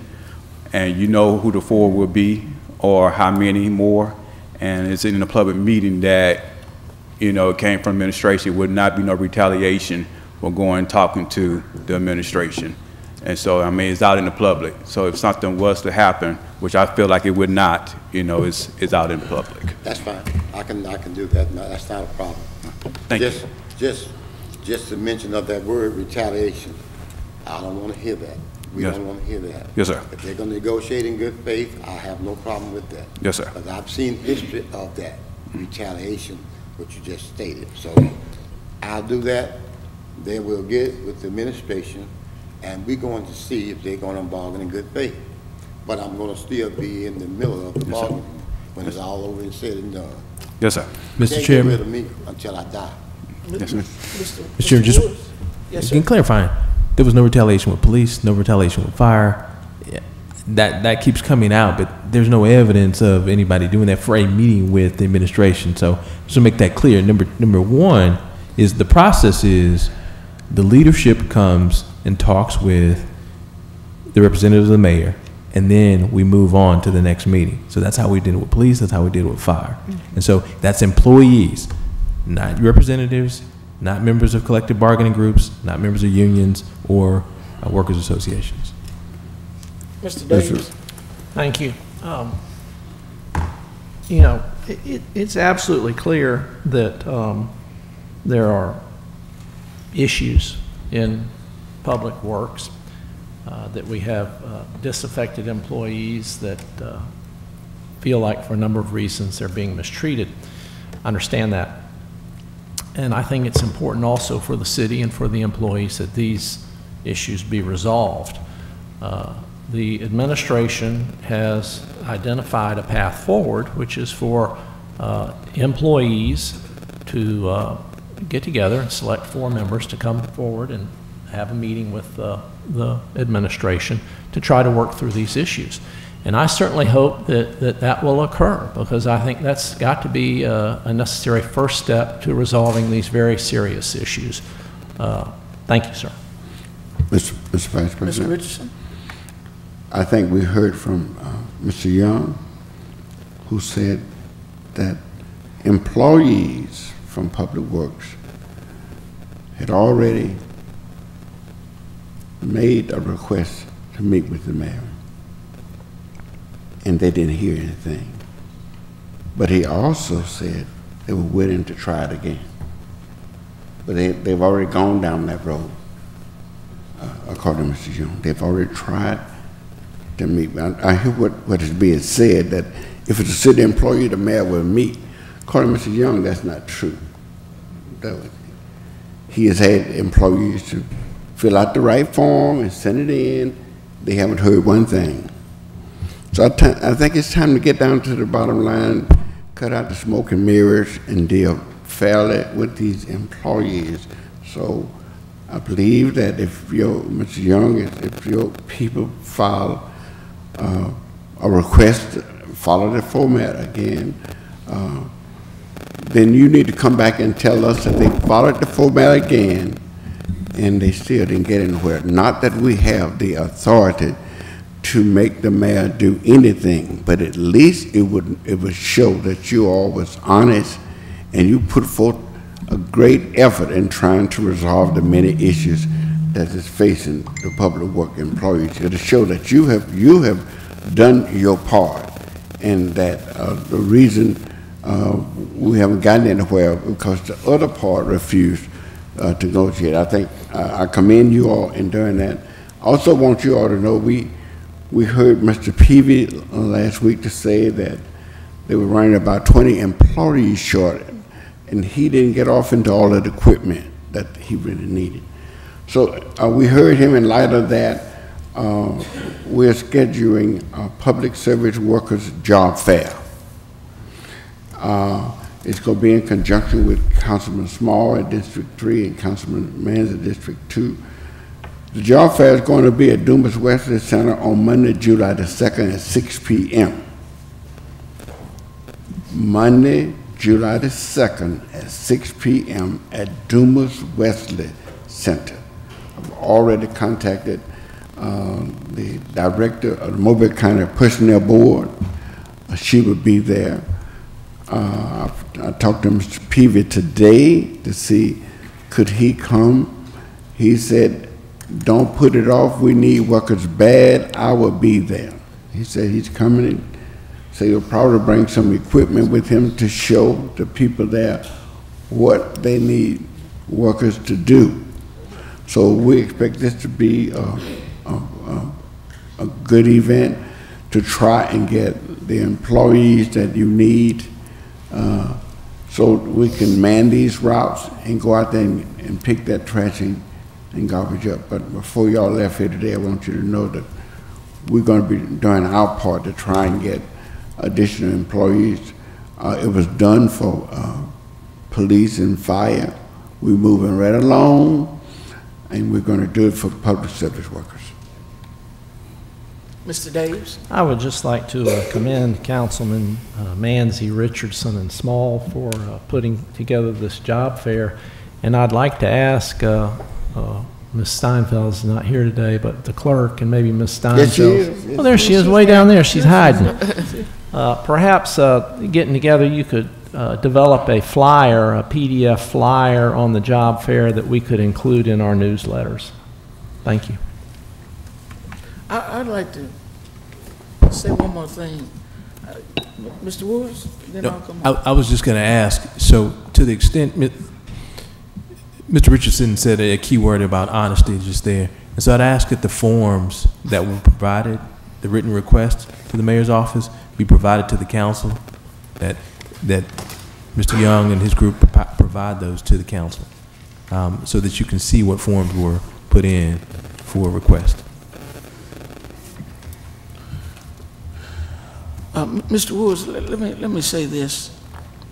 [SPEAKER 4] and you know who the 4 will be or how many more, and it's in a public meeting that, you know, it came from administration. It would not be no retaliation for going and talking to the administration. And so, I mean, it's out in the public. So if something was to happen, which I feel like it would not, you know, it's out in the public.
[SPEAKER 18] That's fine. I can do that. No, that's not a problem.
[SPEAKER 4] Thank you.
[SPEAKER 18] Just the mention of that word retaliation, I don't want to hear that. We don't want to hear that.
[SPEAKER 4] Yes, sir.
[SPEAKER 18] If they're going to negotiate in good faith, I have no problem with that.
[SPEAKER 4] Yes, sir.
[SPEAKER 18] Because I've seen history of that retaliation, which you just stated. So I'll do that. Then we'll get with the administration, and we're going to see if they're going to bargain in good faith. But I'm going to still be in the middle of the bargain when it's all over and said and done.
[SPEAKER 4] Yes, sir.
[SPEAKER 18] Mr. Chairman. Get rid of me until I die.
[SPEAKER 4] Yes, sir.
[SPEAKER 17] Mr. Chairman, just
[SPEAKER 8] yes,
[SPEAKER 17] in clarifying, there was no retaliation with police, no retaliation with fire. Yeah, that keeps coming out, but there's no evidence of anybody doing that for a meeting with the administration. So just to make that clear, number one is the process is the leadership comes and talks with the representatives of the mayor, and then we move on to the next meeting. So that's how we did it with police, that's how we did it with fire. And so that's employees, not representatives, not members of collective bargaining groups, not members of unions or workers' associations.
[SPEAKER 3] Mr. Davis.
[SPEAKER 6] Thank you. You know, it's absolutely clear that there are issues in public works, that we have disaffected employees that feel like for a number of reasons they're being mistreated. I understand that. And I think it's important also for the city and for the employees that these issues be resolved. The administration has identified a path forward, which is for employees to get together and select 4 members to come forward and have a meeting with the administration to try to work through these issues. And I certainly hope that will occur, because I think that's got to be a necessary first step to resolving these very serious issues. Thank you, sir.
[SPEAKER 7] Mr. Vice President.
[SPEAKER 3] Mr. Richardson.
[SPEAKER 7] I think we heard from Mr. Young, who said that employees from Public Works had already made a request to meet with the mayor, and they didn't hear anything. But he also said they were willing to try it again. But they've already gone down that road, according to Mr. Young. They've already tried to meet. I hear what is being said, that if it's a city employee, the mayor will meet. According to Mr. Young, that's not true. He has had employees to fill out the right form and send it in. They haven't heard one thing. So I think it's time to get down to the bottom line, cut out the smoke and mirrors, and deal fairly with these employees. So I believe that if Mr. Young, if your people file a request, follow the format again, then you need to come back and tell us that they followed the format again and they still didn't get anywhere. Not that we have the authority to make the mayor do anything, but at least it would show that you all was honest and you put forth a great effort in trying to resolve the many issues that is facing the public work employees. It will show that you have done your part, and that the reason we haven't gotten anywhere because the other part refused to negotiate. I think I commend you all in doing that. I also want you all to know we We heard Mr. Peavy last week to say that they were running about 20 employees short, and he didn't get off into all of the equipment that he really needed. So we heard him. In light of that, we're scheduling a public service workers job fair. It's going to be in conjunction with Councilman Small at District 3 and Councilman Manz at District 2. The job fair is going to be at Dumas Wesley Center on Monday, July the 2nd at 6 p.m. Monday, July the 2nd at 6 p.m. at Dumas Wesley Center. I've already contacted the director of the Mobile County Personnel Board. She would be there. I talked to Mr. Peavy today to see could he come. He said, don't put it off. We need workers bad. I will be there. He said he's coming in. So he'll probably bring some equipment with him to show the people there what they need workers to do. So we expect this to be a good event to try and get the employees that you need so we can man these routes and go out there and pick that trash and garbage up. But before y'all left here today, I want you to know that we're going to be doing our part to try and get additional employees. It was done for police and fire. We're moving right along, and we're going to do it for public service workers.
[SPEAKER 3] Mr. Davis?
[SPEAKER 6] I would just like to commend Councilman Manzi, Richardson, and Small for putting together this job fair. And I'd like to ask, Ms. Steinfeld is not here today, but the clerk and maybe Ms. Steinfeld.
[SPEAKER 3] Yes, she is.
[SPEAKER 6] Well, there she is, way down there. She's hiding. Perhaps getting together, you could develop a flyer, a PDF flyer on the job fair that we could include in our newsletters. Thank you.
[SPEAKER 3] I'd like to say one more thing. Mr. Woods, then I'll come on.
[SPEAKER 17] I was just going to ask, so to the extent, Mr. Richardson said a key word about honesty just there. And so I'd ask that the forms that were provided, the written request to the mayor's office, be provided to the council, that Mr. Young and his group provide those to the council so that you can see what forms were put in for a request.
[SPEAKER 3] Mr. Woods, let me say this,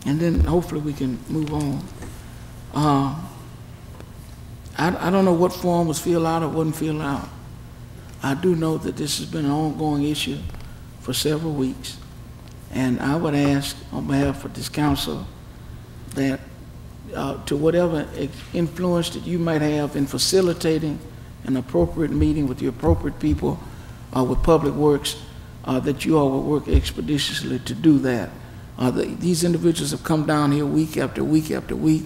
[SPEAKER 3] and then hopefully we can move on. I don't know what form was filled out or wasn't filled out. I do know that this has been an ongoing issue for several weeks, and I would ask on behalf of this council that to whatever influence that you might have in facilitating an appropriate meeting with the appropriate people with Public Works, that you all will work expeditiously to do that. These individuals have come down here week after week after week.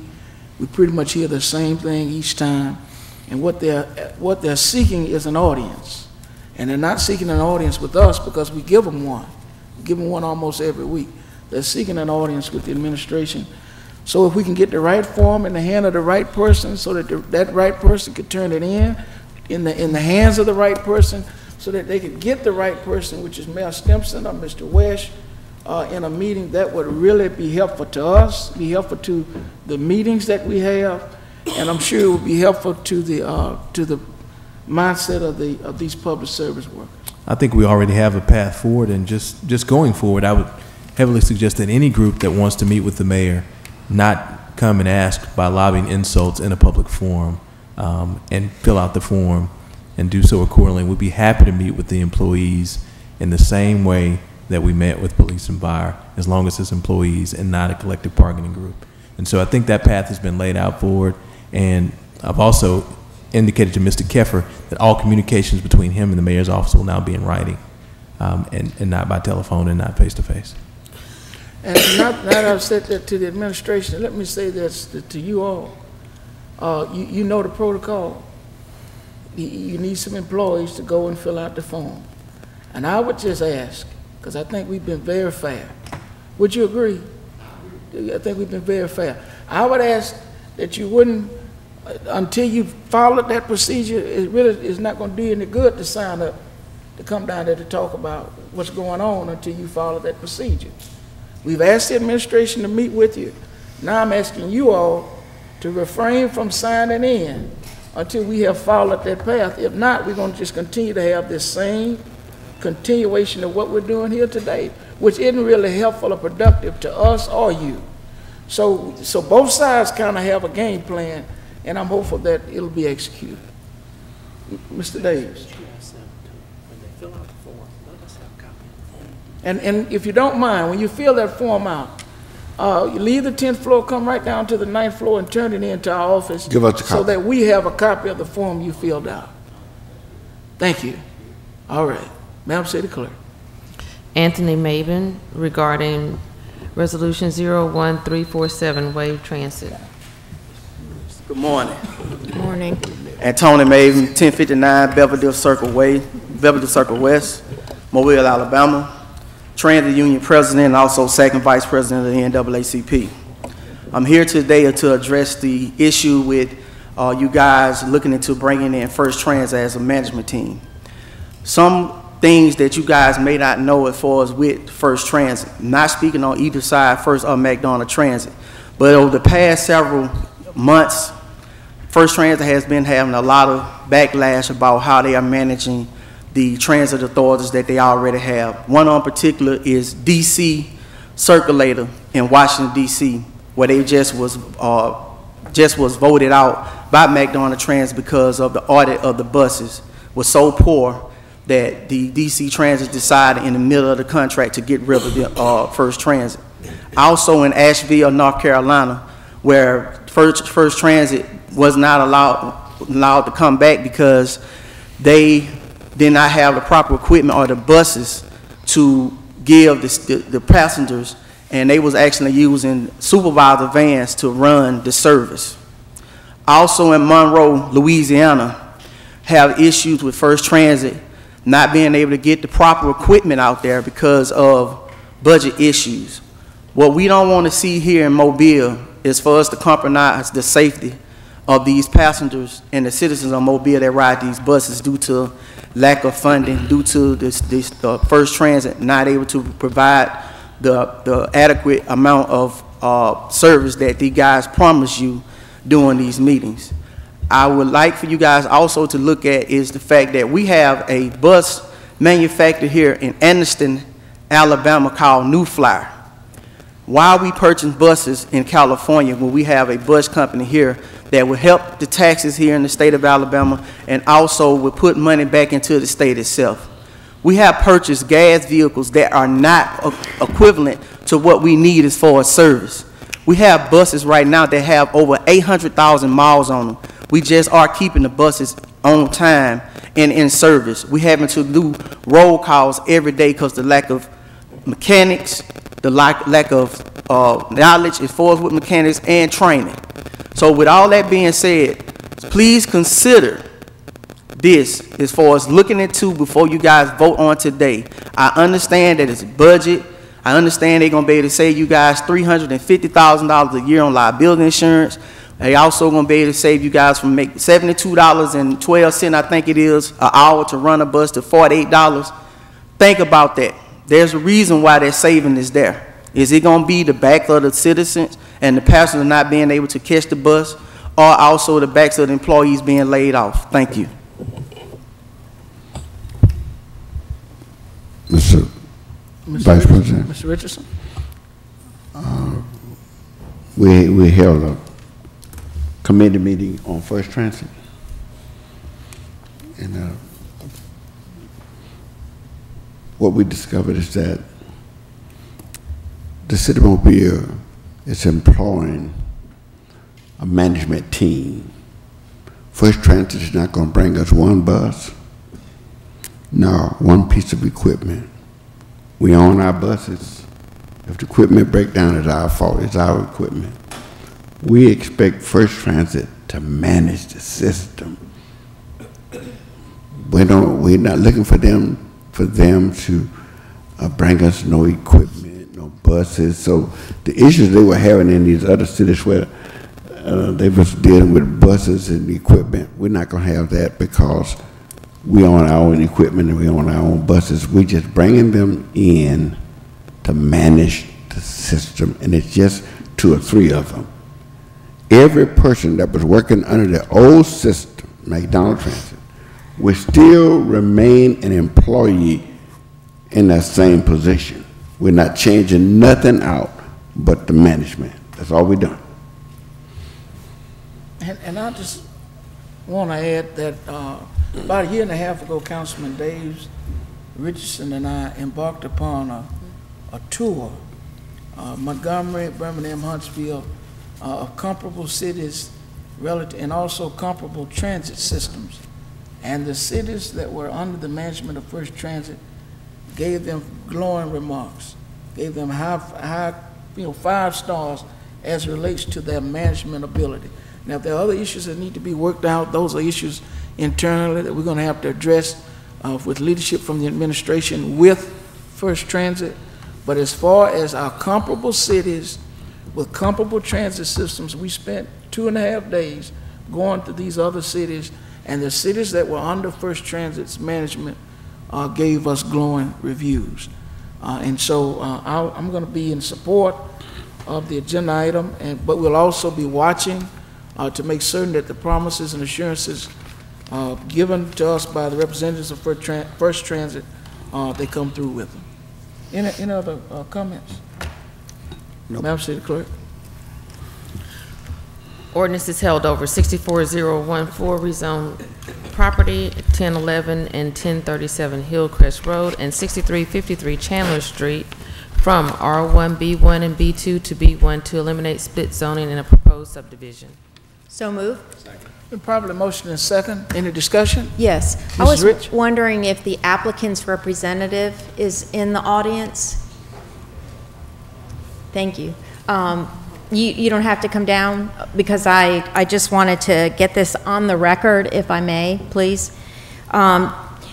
[SPEAKER 3] We pretty much hear the same thing each time, and what they're seeking is an audience, and they're not seeking an audience with us because we give them one. We give them one almost every week. They're seeking an audience with the administration. So if we can get the right form in the hand of the right person, so that that right person could turn it in the hands of the right person, so that they could get the right person, which is Mayor Stimson or Mr. Wesch, in a meeting, that would really be helpful to us, be helpful to the meetings that we have, and I'm sure it would be helpful to the mindset of these public service workers.
[SPEAKER 17] I think we already have a path forward, and just going forward, I would heavily suggest that any group that wants to meet with the mayor not come and ask by lobbing insults in a public forum, and fill out the form and do so accordingly. We'd be happy to meet with the employees in the same way that we met with police and fire, as long as it's employees and not a collective bargaining group. And so I think that path has been laid out forward, and I've also indicated to Mr. Keffer that all communications between him and the mayor's office will now be in writing, and not by telephone and not face-to-face.
[SPEAKER 3] And now that I've said that to the administration, let me say this to you all. You know the protocol. You need some employees to go and fill out the form. And I would just ask, because I think we've been very fair. Would you agree? I think we've been very fair. I would ask that you wouldn't, until you followed that procedure, it really is not going to do you any good to sign up to come down there to talk about what's going on until you follow that procedure. We've asked the administration to meet with you. Now I'm asking you all to refrain from signing in until we have followed that path. If not, we're going to just continue to have this same continuation of what we're doing here today, which isn't really helpful or productive to us or you. So both sides kind of have a game plan, and I'm hopeful that it'll be executed. Mr. Davis. And if you don't mind, when you fill that form out, you leave the 10th floor, come right down to the 9th floor and turn it into our office.
[SPEAKER 7] Give us a copy.
[SPEAKER 3] So that we have a copy of the form you filled out. Thank you. All right. Madam City Clerk.
[SPEAKER 1] Anthony Maben regarding Resolution 01347, Wave Transit.
[SPEAKER 19] Good morning.
[SPEAKER 1] Good morning.
[SPEAKER 19] Anthony Maven, 1059 Belvedere Circle Way, Belvedere Circle West, Mobile, Alabama. Transit Union President and also second Vice President of the NAACP. I'm here today to address the issue with you guys looking into bringing in First Trans as a management team. Some things that you guys may not know as far as with First Transit, not speaking on either side, First or McDonough Transit, but over the past several months, First Transit has been having a lot of backlash about how they are managing the transit authorities that they already have. One in particular is DC Circulator in Washington, DC, where they just was voted out by McDonough Trans because of the audit of the buses was so poor that the DC Transit decided in the middle of the contract to get rid of the First Transit. Also in Asheville, North Carolina, where First Transit was not allowed to come back because they did not have the proper equipment or the buses to give the passengers, and they was actually using supervisor vans to run the service. Also in Monroe, Louisiana, have issues with First Transit not being able to get the proper equipment out there because of budget issues. What we don't want to see here in Mobile is for us to compromise the safety of these passengers and the citizens of Mobile that ride these buses due to lack of funding, due to this First Transit not able to provide the adequate amount of service that these guys promise you during these meetings. I would like for you guys also to look at is the fact that we have a bus manufacturer here in Anniston, Alabama called New Flyer. Why are we purchasing buses in California when we have a bus company here that will help the taxes here in the state of Alabama and also will put money back into the state itself? We have purchased gas vehicles that are not equivalent to what we need as far as service. We have buses right now that have over 800,000 miles on them. We just are keeping the buses on time and in service. We having to do roll calls every day because the lack of mechanics, the lack of knowledge as far as with mechanics and training. So with all that being said, please consider this as far as looking into before you guys vote on today. I understand that it's a budget. I understand they're going to be able to save you guys $350,000 a year on liability insurance. They also going to be able to save you guys from making $72.12, I think it is, an hour to run a bus to $48. Think about that. There's a reason why that saving is there. Is it going to be the back of the citizens and the passengers not being able to catch the bus, or also the backs of the employees being laid off? Thank you.
[SPEAKER 7] Mr. Vice President.
[SPEAKER 3] Mr. Richardson.
[SPEAKER 7] We held a committee meeting on First Transit, and what we discovered is that the City of Mobile is employing a management team. First Transit is not going to bring us one bus, nor one piece of equipment. We own our buses. If the equipment breaks down, it's our fault. It's our equipment. We expect First Transit to manage the system. We're not looking for them to bring us no equipment, no buses. So the issues they were having in these other cities where they was dealing with buses and equipment, we're not going to have that because We own our own equipment and we own our own buses. We just bringing them in to manage the system, and it's just 2 or 3 of them. Every person that was working under the old system, McDonald Transit, will still remain an employee in that same position. We're not changing nothing out but the management. That's all we're doing.
[SPEAKER 3] And I just want to add that about a year and a half ago, Councilman Daves Richardson and I embarked upon a tour, Montgomery, Birmingham, Huntsville, of comparable cities relative, and also comparable transit systems. And the cities that were under the management of First Transit gave them glowing remarks, gave them high 5 stars as it relates to their management ability. Now, if there are other issues that need to be worked out, those are issues internally that we're going to have to address with leadership from the administration with First Transit. But as far as our comparable cities with comparable transit systems, we spent 2.5 days going to these other cities, and the cities that were under First Transit's management gave us glowing reviews. And so I'm going to be in support of the agenda item, but we'll also be watching to make certain that the promises and assurances given to us by the representatives of First Transit, they come through with them. Any other comments?
[SPEAKER 7] Nope.
[SPEAKER 3] Madam City Clerk.
[SPEAKER 1] Ordinance is held over. 64014, rezone property 1011 and 1037 Hillcrest Road and 6353 Chandler Street from R1, B1, and B2 to B1 to eliminate split zoning in a proposed subdivision.
[SPEAKER 10] So moved.
[SPEAKER 3] Been properly motion and second. Any discussion?
[SPEAKER 10] Yes. I
[SPEAKER 3] Mrs.
[SPEAKER 10] was
[SPEAKER 3] Rich?
[SPEAKER 10] wondering if the applicant's representative is in the audience. Thank you. You don't have to come down because I just wanted to get this on the record, if I may, please.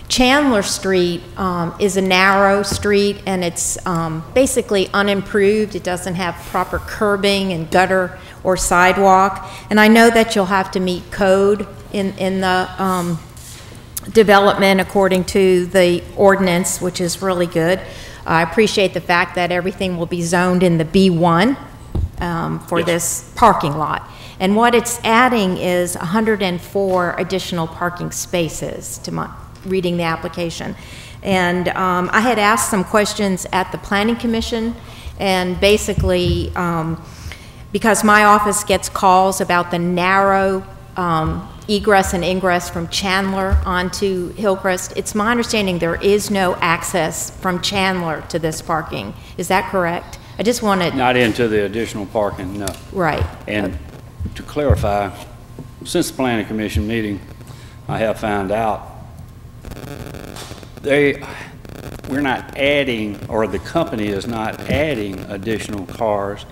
[SPEAKER 10] Chandler Street is a narrow street, and it's basically unimproved. It doesn't have proper curbing and gutter or sidewalk. And I know that you'll have to meet code in the development according to the ordinance, which is really good. I appreciate the fact that everything will be zoned in the B1 for this parking lot. And what it's adding is 104 additional parking spaces to my reading the application. And I had asked some questions at the Planning Commission, and basically because my office gets calls about the narrow egress and ingress from Chandler onto Hillcrest, it's my understanding there is no access from Chandler to this parking. Is that correct? I just wanted...
[SPEAKER 20] Not into the additional parking, no.
[SPEAKER 10] Right.
[SPEAKER 20] And to clarify, since the Planning Commission meeting, I have found out we're not adding, or the company is not adding additional cars.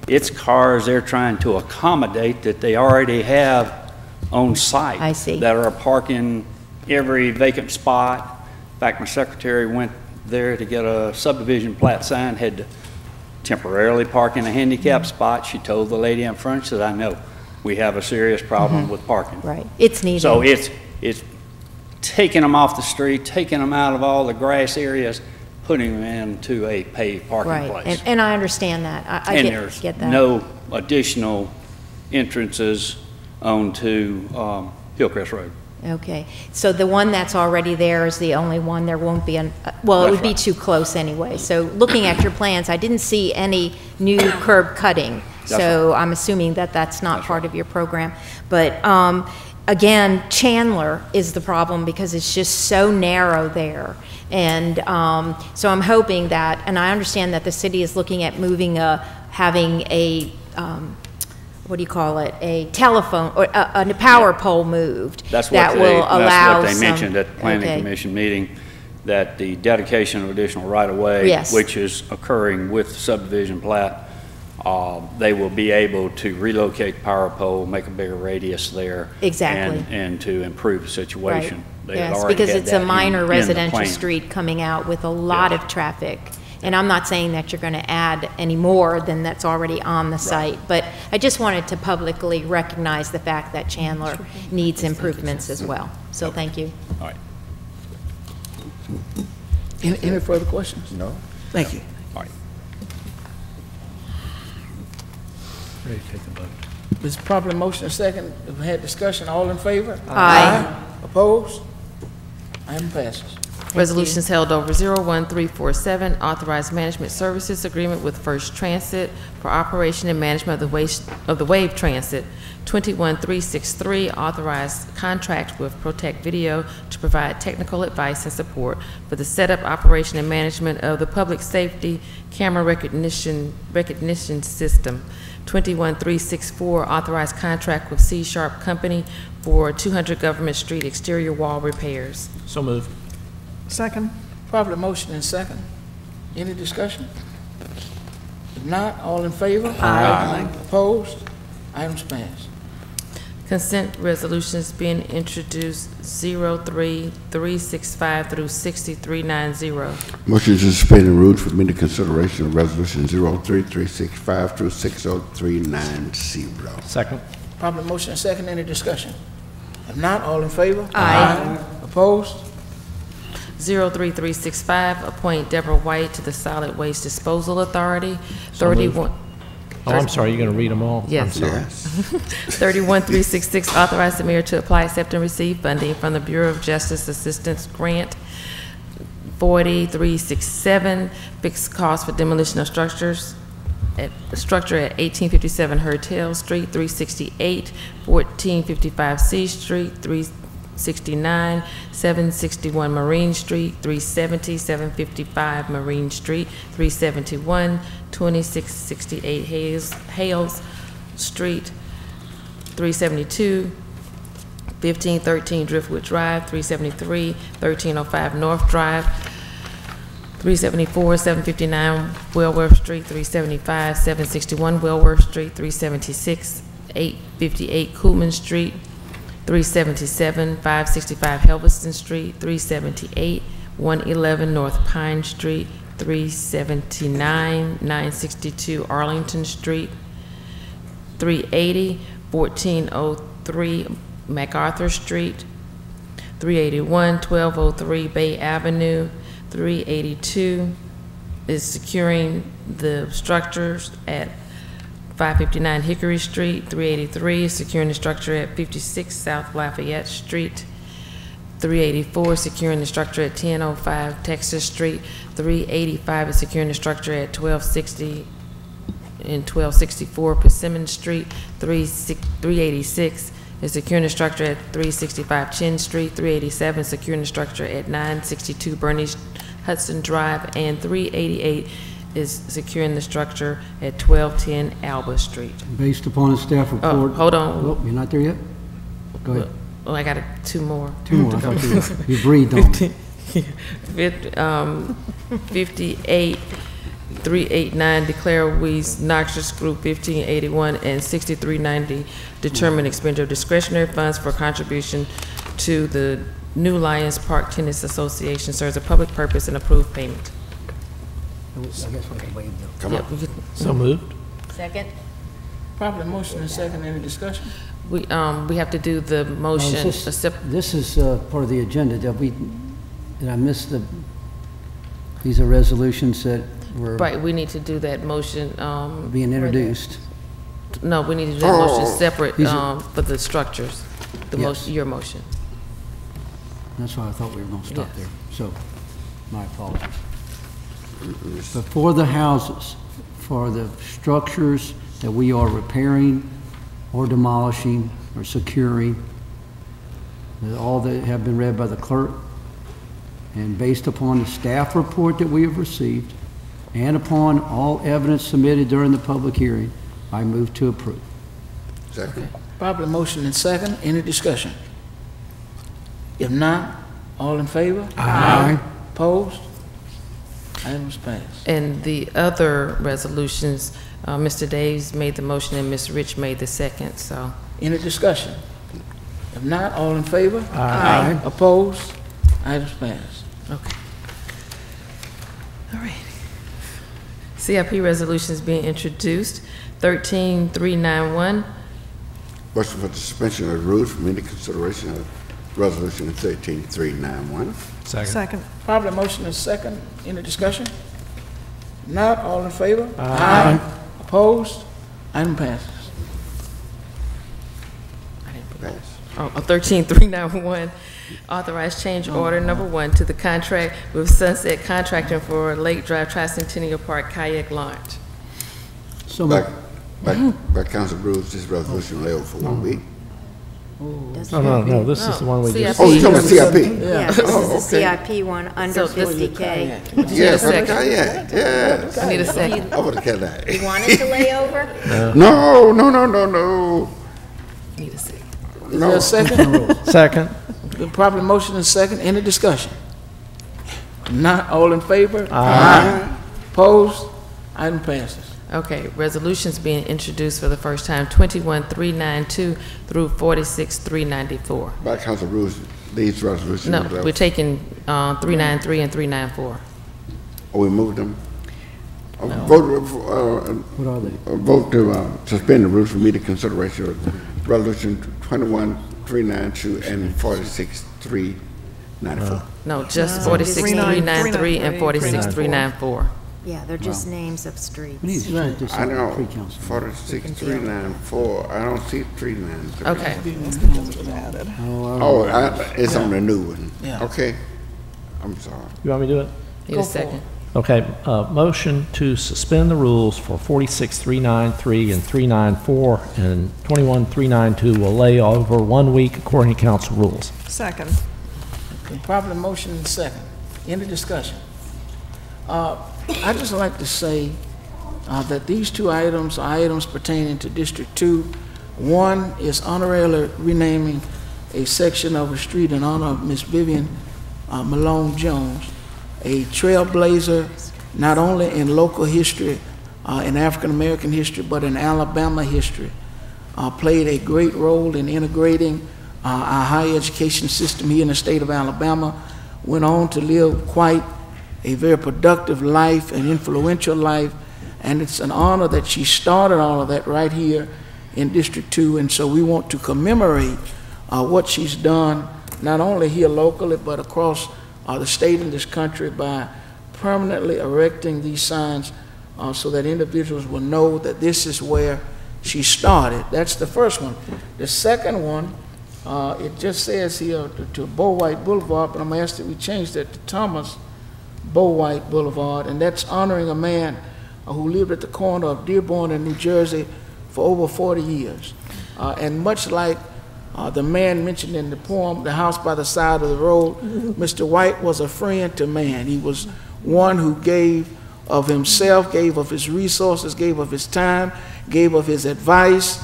[SPEAKER 20] It's cars they're trying to accommodate that they already have on site.
[SPEAKER 10] I see.
[SPEAKER 20] That are parking every vacant spot. In fact, my secretary went there to get a subdivision plat signed, had to temporarily park in a handicap spot. She told the lady in front, she said, I know, we have a serious problem with parking.
[SPEAKER 10] Right, it's needed.
[SPEAKER 20] So it's taking them off the street, taking them out of all the grass areas, putting them into a paved parking place.
[SPEAKER 10] Right, and I understand that. I get that.
[SPEAKER 20] No additional entrances onto Hillcrest Road.
[SPEAKER 10] Okay, so the one that's already there is the only one. There won't be well, it would be too close anyway. So looking at your plans, I didn't see any new curb cutting. So I'm assuming that that's not part of your program. But again, Chandler is the problem because it's just so narrow there. And so I'm hoping that, and I understand that the city is looking at moving having a what do you call it, a telephone, or a power pole moved.
[SPEAKER 20] That's
[SPEAKER 10] what
[SPEAKER 20] they mentioned at the Planning Commission meeting, that the dedication of additional right-of-way, which is occurring with the subdivision plat, they will be able to relocate the power pole, make a bigger radius there.
[SPEAKER 10] Exactly.
[SPEAKER 20] And to improve the situation.
[SPEAKER 10] Right. Yes, because it's a minor residential street coming out with a lot of traffic. And I'm not saying that you're going to add any more than that's already on the site, but I just wanted to publicly recognize the fact that Chandler needs improvements as well. So thank you.
[SPEAKER 20] All right.
[SPEAKER 3] Any further questions?
[SPEAKER 5] No.
[SPEAKER 3] Thank you.
[SPEAKER 20] All right.
[SPEAKER 5] Ready to take the vote.
[SPEAKER 3] It's properly motion and second. We've had discussion. All in favor?
[SPEAKER 10] Aye.
[SPEAKER 3] Opposed? Item passes.
[SPEAKER 1] Resolutions held over 01347, authorized management services agreement with First Transit for operation and management of the Wave Transit. 21363, authorized contract with Protect Video to provide technical advice and support for the setup, operation, and management of the public safety camera recognition system. 21364, authorized contract with C Sharp Company for 200 Government Street exterior wall repairs.
[SPEAKER 6] So moved.
[SPEAKER 11] Second.
[SPEAKER 3] Properly motion and second. Any discussion? If not, all in favor?
[SPEAKER 11] Aye.
[SPEAKER 3] Opposed? Items passed.
[SPEAKER 1] Consent resolutions being introduced 03365 through 6390.
[SPEAKER 7] Motion to suspend the rules for immediate consideration of resolution 03365 through 60390.
[SPEAKER 6] Second.
[SPEAKER 3] Properly motion and second. Any discussion? If not, all in favor?
[SPEAKER 1] Aye.
[SPEAKER 3] Opposed?
[SPEAKER 1] 03365, appoint Deborah White to the Solid Waste Disposal Authority.
[SPEAKER 6] So moved.
[SPEAKER 1] 31.
[SPEAKER 6] Oh, I'm sorry, you're going to read them all?
[SPEAKER 1] Yes.
[SPEAKER 6] I'm sorry.
[SPEAKER 1] 31366, authorize the mayor to apply, accept, and receive funding from the Bureau of Justice Assistance Grant. 4367, fixed cost for demolition of structure at 1857 Hertel Street. 368, 1455 C Street. 369, 761 Marine Street. 370, 755 Marine Street. 371, 2668 Hales Street. 372, 1513 Driftwood Drive. 373, 1305 North Drive. 374, 759 Wellworth Street. 375, 761 Wellworth Street. 376, 858 Coolman Street. 377, 565 Helveston Street. 378, 111 North Pine Street. 379, 962 Arlington Street. 380, 1403 MacArthur Street. 381, 1203 Bay Avenue. 382 is securing the structures at 559 Hickory Street. 383 is securing the structure at 56 South Lafayette Street. 384 is securing the structure at 1005 Texas Street. 385 is securing the structure at 1260 and 1264 Persimmon Street. 386 is securing the structure at 365 Chin Street. 387 securing the structure at 962 Bernice Hudson Drive, and 388 is securing the structure at 1210 Alba Street.
[SPEAKER 15] Based upon a staff report.
[SPEAKER 1] Oh, hold on.
[SPEAKER 15] Oh, you're not there yet? Go ahead.
[SPEAKER 1] Oh, I got two more.
[SPEAKER 15] Two more. I thought you breathed on me.
[SPEAKER 1] 58, 389 declare weeds noxious group. 1581 and 6390 determine expenditure of discretionary funds for contribution to the New Lions Park Tennis Association serves a public purpose and approved payment.
[SPEAKER 15] I guess we can waive them.
[SPEAKER 1] Yep, we could-
[SPEAKER 6] So moved.
[SPEAKER 10] Second.
[SPEAKER 3] Properly motion and second. Any discussion?
[SPEAKER 1] We have to do the motion.
[SPEAKER 15] This is part of the agenda. Did I miss these are resolutions that were
[SPEAKER 1] Right, we need to do that motion.
[SPEAKER 15] being introduced?
[SPEAKER 1] No, we need to do that motion separate
[SPEAKER 15] These are-
[SPEAKER 1] for the structures. The
[SPEAKER 15] Yes.
[SPEAKER 1] motion, your motion.
[SPEAKER 15] That's why I thought we were going to stop
[SPEAKER 1] Yes.
[SPEAKER 15] there. So, my apologies. But for the houses, for the structures that we are repairing or demolishing or securing, all that have been read by the clerk, and based upon the staff report that we have received, and upon all evidence submitted during the public hearing, I move to approve.
[SPEAKER 7] Second.
[SPEAKER 3] Properly motion and second. Any discussion? If not, all in favor?
[SPEAKER 15] Aye.
[SPEAKER 3] Opposed? Items passed.
[SPEAKER 1] And the other resolutions, Mr. Daves made the motion and Ms. Rich made the second, so.
[SPEAKER 3] Any discussion? If not, all in favor?
[SPEAKER 15] Aye.
[SPEAKER 3] Opposed? Items passed.
[SPEAKER 1] Okay. All right. CIP resolutions being introduced. 13391.
[SPEAKER 7] Motion for the suspension of the rules for immediate consideration of Resolution 13391.
[SPEAKER 11] Second.
[SPEAKER 3] Probably motion is second. Any discussion? Not, all in favor?
[SPEAKER 6] Aye.
[SPEAKER 3] Opposed? Item passes.
[SPEAKER 1] Oh, 13391, authorized change order number 1 to the contract with Sunset Contracting for Lake Drive Tricentennial Park Kayak Launch.
[SPEAKER 15] So
[SPEAKER 7] By council rules, this resolution lay over for 1 week.
[SPEAKER 6] No, this is the one we just.
[SPEAKER 7] Oh, you're talking about CIP?
[SPEAKER 10] Yeah, this is the CIP one, under 50K.
[SPEAKER 7] Yeah, for the kayak, yeah.
[SPEAKER 1] I need a second.
[SPEAKER 7] Over the kayak.
[SPEAKER 10] You want it to lay over?
[SPEAKER 7] No, no, no, no, no.
[SPEAKER 1] Need a second.
[SPEAKER 3] Is there a second?
[SPEAKER 6] Second.
[SPEAKER 3] Been properly motion and second. Any discussion? Not, all in favor?
[SPEAKER 6] Aye.
[SPEAKER 3] Opposed? Item passes.
[SPEAKER 1] Okay, resolutions being introduced for the first time, 21392 through 46394.
[SPEAKER 7] By council rules, these resolutions.
[SPEAKER 1] No, we're taking 393 and 394.
[SPEAKER 7] Oh, we moved them? Vote,
[SPEAKER 15] what are they?
[SPEAKER 7] vote to suspend the rules for immediate consideration of resolution 21392 and 46394.
[SPEAKER 1] No, just 46393 and 46394.
[SPEAKER 10] Yeah, they're just names of streets.
[SPEAKER 15] We need to check this
[SPEAKER 7] I
[SPEAKER 15] out
[SPEAKER 7] know,
[SPEAKER 15] with pre-council.
[SPEAKER 7] 46394, I don't see 393.
[SPEAKER 1] Okay.
[SPEAKER 7] Oh, it's on the new one.
[SPEAKER 3] Yeah.
[SPEAKER 7] Okay, I'm sorry.
[SPEAKER 6] You want me to do it?
[SPEAKER 1] Need a second.
[SPEAKER 6] Okay, motion to suspend the rules for 46393 and 394 and 21392 will lay over 1 week according to council rules.
[SPEAKER 11] Second.
[SPEAKER 3] Been properly motion and second. Any discussion? I'd just like to say that these two items are items pertaining to District 2. One is honorarily renaming a section of a street in honor of Miss Vivian Malone Jones, a trailblazer not only in local history, in African American history, but in Alabama history. Played a great role in integrating our higher education system here in the state of Alabama. Went on to live quite a very productive life, an influential life, and it's an honor that she started all of that right here in District 2, and so we want to commemorate what she's done, not only here locally, but across the state and this country by permanently erecting these signs so that individuals will know that this is where she started. That's the first one. The second one, it just says here to Bow-White Boulevard, but I'm going to ask that we change that to Thomas Bow-White Boulevard, and that's honoring a man who lived at the corner of Dearborn and New Jersey for over 40 years. And much like the man mentioned in the poem, The House by the Side of the Road, Mr. White was a friend to man. He was one who gave of himself, gave of his resources, gave of his time, gave of his advice.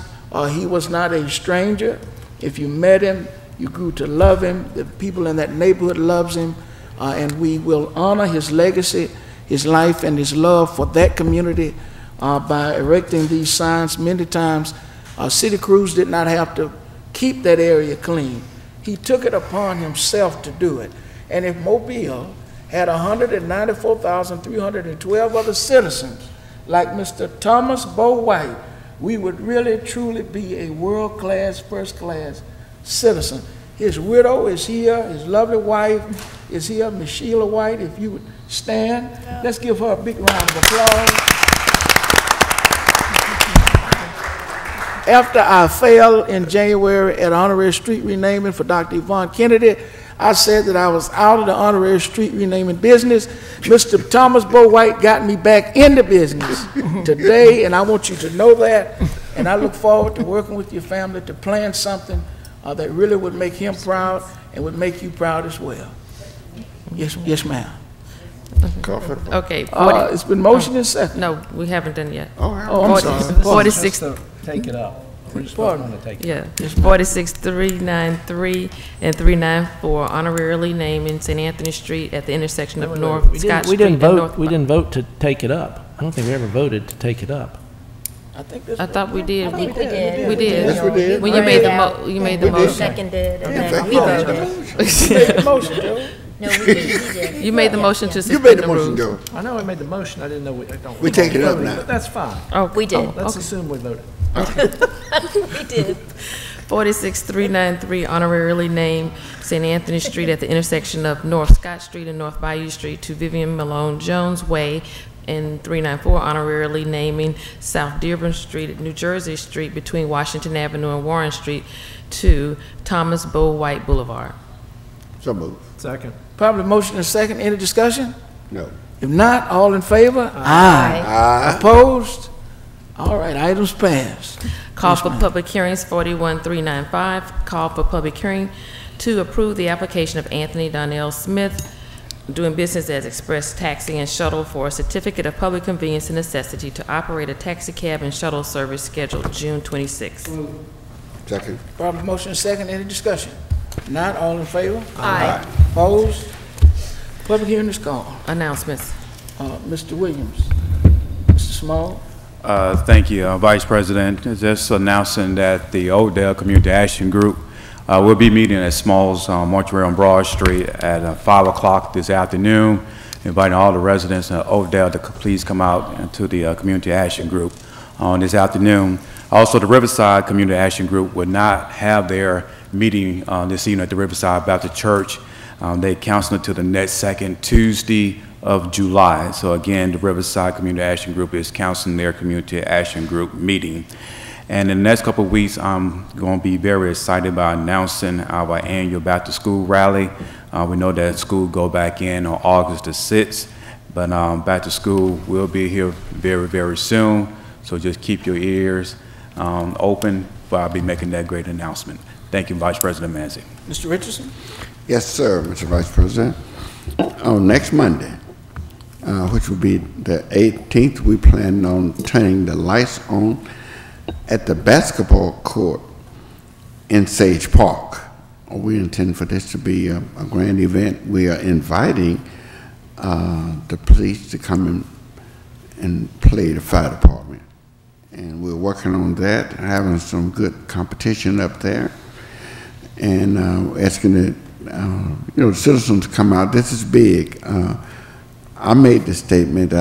[SPEAKER 3] He was not a stranger. If you met him, you grew to love him. The people in that neighborhood loves him. And we will honor his legacy, his life, and his love for that community by erecting these signs. Many times, city crews did not have to keep that area clean. He took it upon himself to do it. And if Mobile had 194,312 other citizens like Mr. Thomas Bow-White, we would really, truly be a world-class, first-class citizen. His widow is here, his lovely wife is here, Miss Sheila White. If you would stand, let's give her a big round of applause. After I failed in January at honorary street renaming for Dr. Yvonne Kennedy, I said that I was out of the honorary street renaming business. Mr. Thomas Bow-White got me back into business today, and I want you to know that. And I look forward to working with your family to plan something that really would make him proud and would make you proud as well. Yes, ma'am.
[SPEAKER 1] Okay.
[SPEAKER 3] It's been motioned and seconded.
[SPEAKER 1] No, we haven't done it yet.
[SPEAKER 3] I'm sorry.
[SPEAKER 6] 46. Take it up. We're just voting to take it up.
[SPEAKER 1] Yeah, 46393 and 394, honorarily naming St. Anthony Street at the intersection of North Scott Street and North.
[SPEAKER 6] We didn't vote to take it up. I don't think we ever voted to take it up.
[SPEAKER 1] I thought we did.
[SPEAKER 10] I think we did.
[SPEAKER 1] We did.
[SPEAKER 7] Yes, we did.
[SPEAKER 1] When you made the motion.
[SPEAKER 10] Seconded, and
[SPEAKER 7] Yeah,
[SPEAKER 10] then we voted.
[SPEAKER 3] You made the motion, Joe.
[SPEAKER 10] No, we did.
[SPEAKER 1] You made the motion to
[SPEAKER 7] You
[SPEAKER 1] suspend
[SPEAKER 7] made the
[SPEAKER 1] the
[SPEAKER 7] motion,
[SPEAKER 1] rules.
[SPEAKER 7] Joe.
[SPEAKER 6] I know I made the motion. I didn't know we don't.
[SPEAKER 7] We take it up now.
[SPEAKER 6] But that's fine.
[SPEAKER 1] Oh,
[SPEAKER 10] We did.
[SPEAKER 6] Let's assume we voted.
[SPEAKER 10] We did.
[SPEAKER 1] 46393, honorarily named St. Anthony Street at the intersection of North Scott Street and North Bayou Street to Vivian Malone Jones Way, and 394 honorarily naming South Dearborn Street at New Jersey Street between Washington Avenue and Warren Street to Thomas Bow White Boulevard.
[SPEAKER 18] So moved.
[SPEAKER 6] Second.
[SPEAKER 3] Probably motion and second. Any discussion?
[SPEAKER 18] No.
[SPEAKER 3] If not, all in favor? Aye. Opposed? All right, items passed.
[SPEAKER 1] Call for public hearings 41395. Call for public hearing to approve the application of Anthony Donnell Smith doing business as Express Taxi and Shuttle for a certificate of public convenience and necessity to operate a taxi cab and shuttle service scheduled June 26th.
[SPEAKER 18] Second.
[SPEAKER 3] Probably motion and second. Any discussion? If not, all in favor?
[SPEAKER 1] Aye.
[SPEAKER 3] Opposed? Public hearing is called.
[SPEAKER 1] Announcements.
[SPEAKER 3] Mr. Williams. Mr. Small.
[SPEAKER 4] Thank you, Vice President. Just announcing that the Oakdale Community Action Group will be meeting at Smalls Mortuary on Broad Street at 5 o'clock this afternoon, inviting all the residents of Oakdale to please come out to the Community Action Group on this afternoon. Also, the Riverside Community Action Group would not have their meeting this evening at the Riverside Baptist Church. They canceled it to the next second Tuesday of July. So again, the Riverside Community Action Group is canceling their Community Action Group meeting. And in the next couple of weeks, I'm going to be very excited about announcing our annual Back to School rally. We know that school go back in on August the 6th, but Back to School will be here very, very soon. So just keep your ears open, but I'll be making that great announcement. Thank you, Vice President Manzi.
[SPEAKER 3] Mr. Richardson?
[SPEAKER 7] Yes, sir, Mr. Vice President. On next Monday, which will be the 18th, we plan on turning the lights on at the basketball court in Sage Park. We intend for this to be a grand event. We are inviting the police to come in and play the fire department. And we're working on that, having some good competition up there, and asking the citizens to come out. This is big. I made the statement that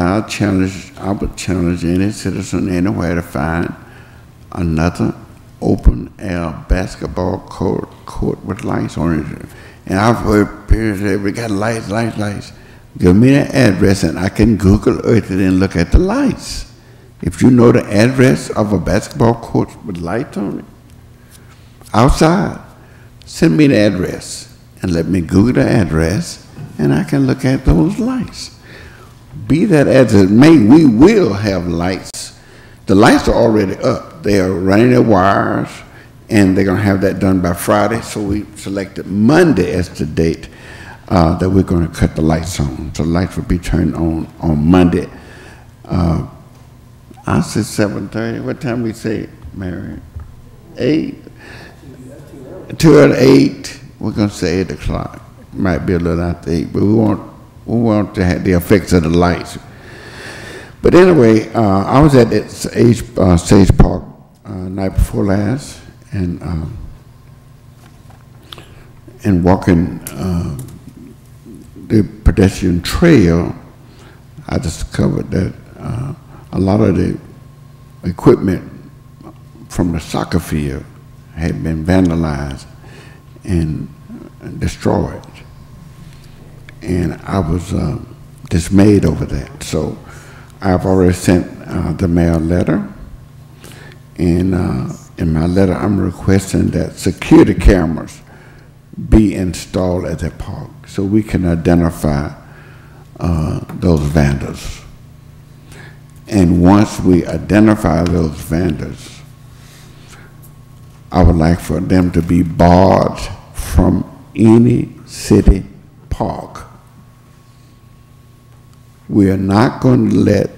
[SPEAKER 7] I would challenge any citizen anywhere to find another open air basketball court with lights on it. And I've heard parents say, we got lights. Give me the address and I can Google Earth it and look at the lights. If you know the address of a basketball court with lights on it, outside, send me the address and let me Google the address and I can look at those lights. Be that as it may, we will have lights. The lights are already up. They are running their wires, and they're going to have that done by Friday. So we selected Monday as the date that we're going to cut the lights on. So the lights will be turned on Monday. I said 7:30. What time we say, Mary? 8? 2 at 8. We're going to say 8 o'clock. Might be a little after 8, but we want to have the effects of the lights. But anyway, I was at Sage Park night before last, and walking the pedestrian trail, I discovered that a lot of the equipment from the soccer field had been vandalized and destroyed. And I was dismayed over that. So I've already sent the mayor a letter, and in my letter I'm requesting that security cameras be installed at that park so we can identify those vandals. And once we identify those vendors, I would like for them to be barred from any city park. We are not going to let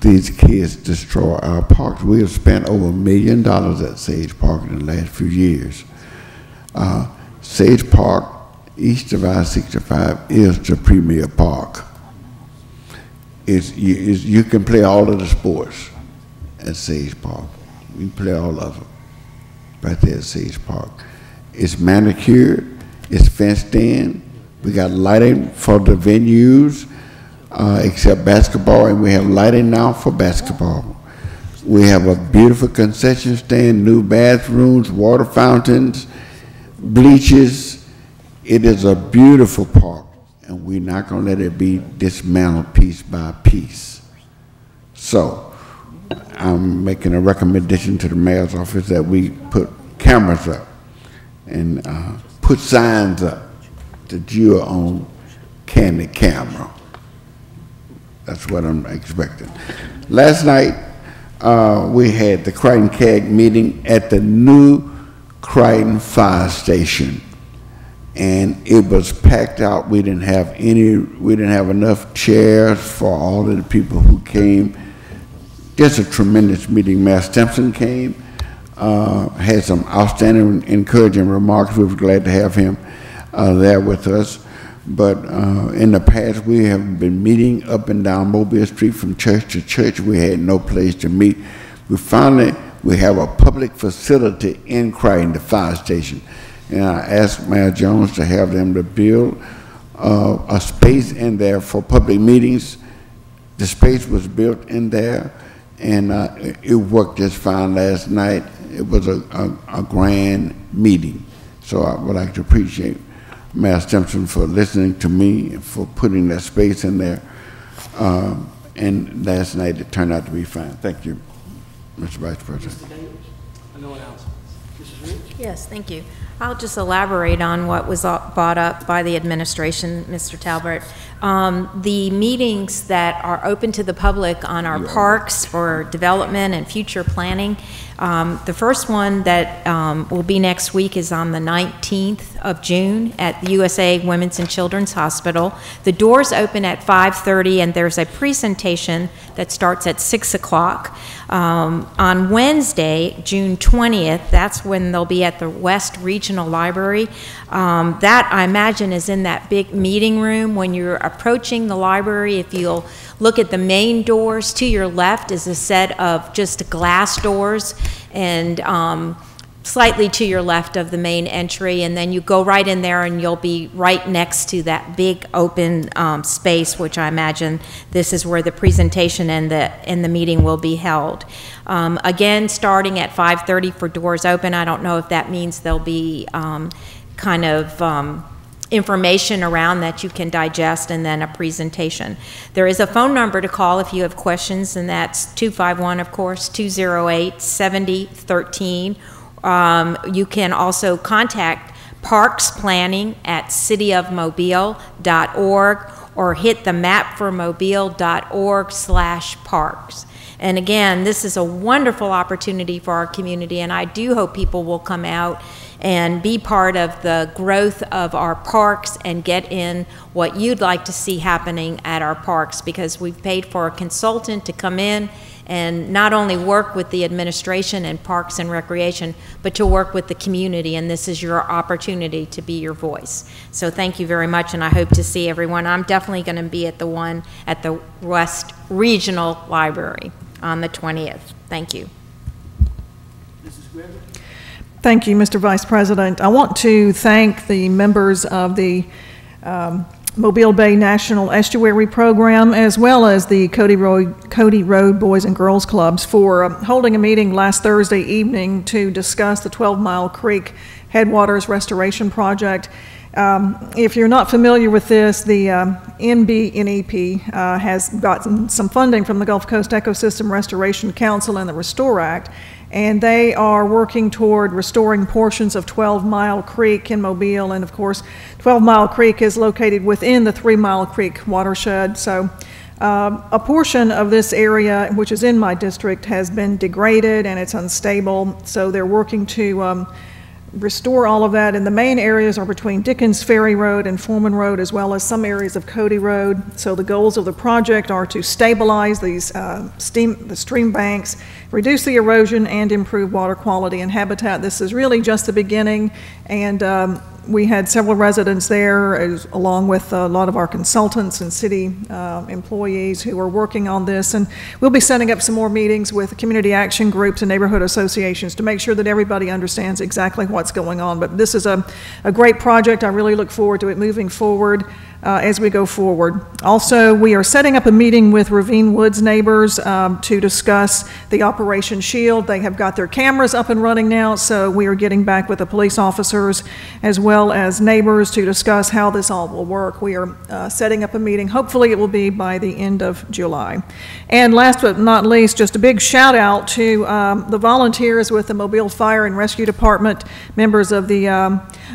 [SPEAKER 7] these kids destroy our parks. We have spent over $1 million at Sage Park in the last few years. Sage Park, east of I-65, is the premier park. You can play all of the sports at Sage Park. You can play all of them right there at Sage Park. It's manicured, it's fenced in, we got lighting for the venues, except basketball, and we have lighting now for basketball. We have a beautiful concession stand, new bathrooms, water fountains, bleachers, It is a beautiful park, and we're not going to let it be dismantled piece by piece. So I'm making a recommendation to the mayor's office that we put cameras up and put signs up that you're on candid camera. That's what I'm expecting. Last night, we had the Crichton CAG meeting at the new Crichton Fire Station, and it was packed out. We didn't have enough chairs for all of the people who came. Just a tremendous meeting. Mayor Stimpson came, had some outstanding, encouraging remarks. We were glad to have him there with us. But in the past, we have been meeting up and down Mobile Street from church to church. We had no place to meet. We have a public facility in Crichton, the fire station. And I asked Mayor Jones to have them to build a space in there for public meetings. The space was built in there, and it worked just fine last night. It was a grand meeting. So I would like to appreciate Mayor Stimpson for listening to me and for putting that space in there. And last night it turned out to be fine. Thank you, Mr. Vice President.
[SPEAKER 10] Yes, thank you. I'll just elaborate on what was brought up by the administration, Mr. Talbert. The meetings that are open to the public on our parks for development and future planning, the first one that will be next week is on the 19th of June at the USA Women's and Children's Hospital. The doors open at 5:30, and there's a presentation that starts at 6 o'clock. On Wednesday, June 20th, that's when they'll be at the West Regional Library. That, I imagine, is in that big meeting room. When you're approaching the library, if you'll look at the main doors, to your left is a set of just glass doors, and slightly to your left of the main entry, and then you go right in there and you'll be right next to that big open space, which I imagine this is where the presentation and the meeting will be held. Again, starting at 5:30 for doors open. I don't know if that means there'll be kind of information around that you can digest, and then a presentation. There is a phone number to call if you have questions, and that's 251, of course, 208-7013. You can also contact Parks Planning at cityofmobile.org or hit the mapformobile.org/parks. And again, this is a wonderful opportunity for our community, and I do hope people will come out and be part of the growth of our parks and get in what you'd like to see happening at our parks, because we've paid for a consultant to come in and not only work with the administration and Parks and Recreation, but to work with the community, and this is your opportunity to be your voice. So thank you very much, and I hope to see everyone. I'm definitely going to be at the one at the West Regional Library on the 20th. Thank you.
[SPEAKER 11] Thank you, Mr. Vice President. I want to thank the members of the Mobile Bay National Estuary Program, as well as the Cody Road Boys and Girls Clubs for holding a meeting last Thursday evening to discuss the 12 Mile Creek Headwaters Restoration Project. If you're not familiar with this, the NBNEP has gotten some funding from the Gulf Coast Ecosystem Restoration Council and the Restore Act, and they are working toward restoring portions of 12 Mile Creek in Mobile. And of course, 12 Mile Creek is located within the 3 Mile Creek watershed. So a portion of this area, which is in my district, has been degraded and it's unstable. So they're working to restore all of that, and the main areas are between Dickens Ferry Road and Foreman Road, as well as some areas of Cody Road. So the goals of the project are to stabilize these the stream banks, reduce the erosion, and improve water quality and habitat. This is really just the beginning, and we had several residents there, along with a lot of our consultants and city employees who are working on this. And we'll be setting up some more meetings with community action groups and neighborhood associations to make sure that everybody understands exactly what's going on. But this is a great project. I really look forward to it moving forward as we go forward. Also, we are setting up a meeting with Ravine Woods neighbors to discuss the Operation Shield. They have got their cameras up and running now, so we are getting back with the police officers as well well as neighbors to discuss how this all will work. We are setting up a meeting. Hopefully it will be by the end of July. And last but not least, just a big shout out to the volunteers with the Mobile Fire and Rescue Department, members of the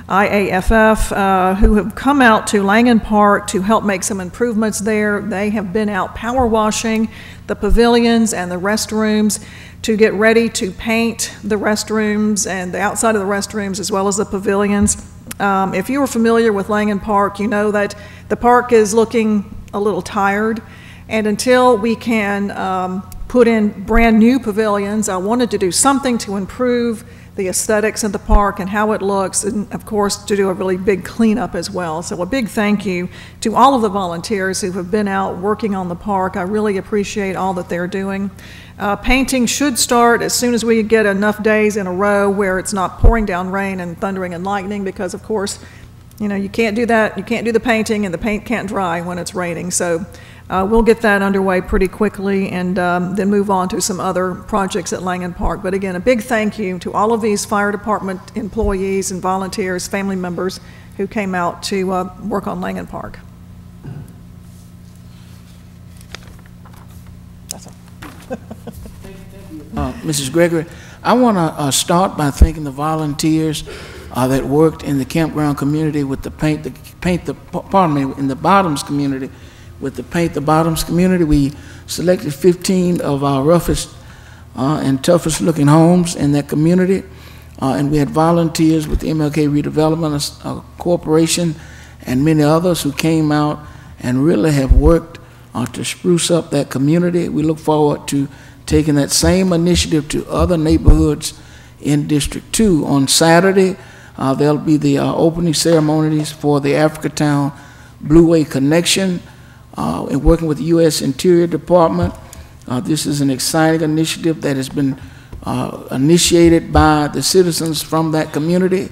[SPEAKER 11] IAFF, who have come out to Langen Park to help make some improvements there. They have been out power washing the pavilions and the restrooms to get ready to paint the restrooms and the outside of the restrooms as well as the pavilions. If you are familiar with Langen Park, you know that the park is looking a little tired, and until we can put in brand new pavilions, I wanted to do something to improve the aesthetics of the park and how it looks, and of course to do a really big cleanup as well. So a big thank you to all of the volunteers who have been out working on the park. I really appreciate all that they're doing. Painting should start as soon as we get enough days in a row where it's not pouring down rain and thundering and lightning, because of course, you know, you can't do that. You can't do the painting and the paint can't dry when it's raining. So we'll get that underway pretty quickly and then move on to some other projects at Langen Park. But again, a big thank you to all of these fire department employees and volunteers, family members who came out to work on Langen Park. That's all.
[SPEAKER 3] Mrs. Gregory, I want to start by thanking the volunteers that worked in the campground community with the in the Bottoms community. With the Paint the Bottoms community, we selected 15 of our roughest and toughest looking homes in that community. And we had volunteers with the MLK Redevelopment Corporation and many others who came out and really have worked to spruce up that community. We look forward to taking that same initiative to other neighborhoods in District 2. On Saturday, there'll be the opening ceremonies for the Africatown Blueway Connection. In working with the U.S. Interior Department. This is an exciting initiative that has been initiated by the citizens from that community.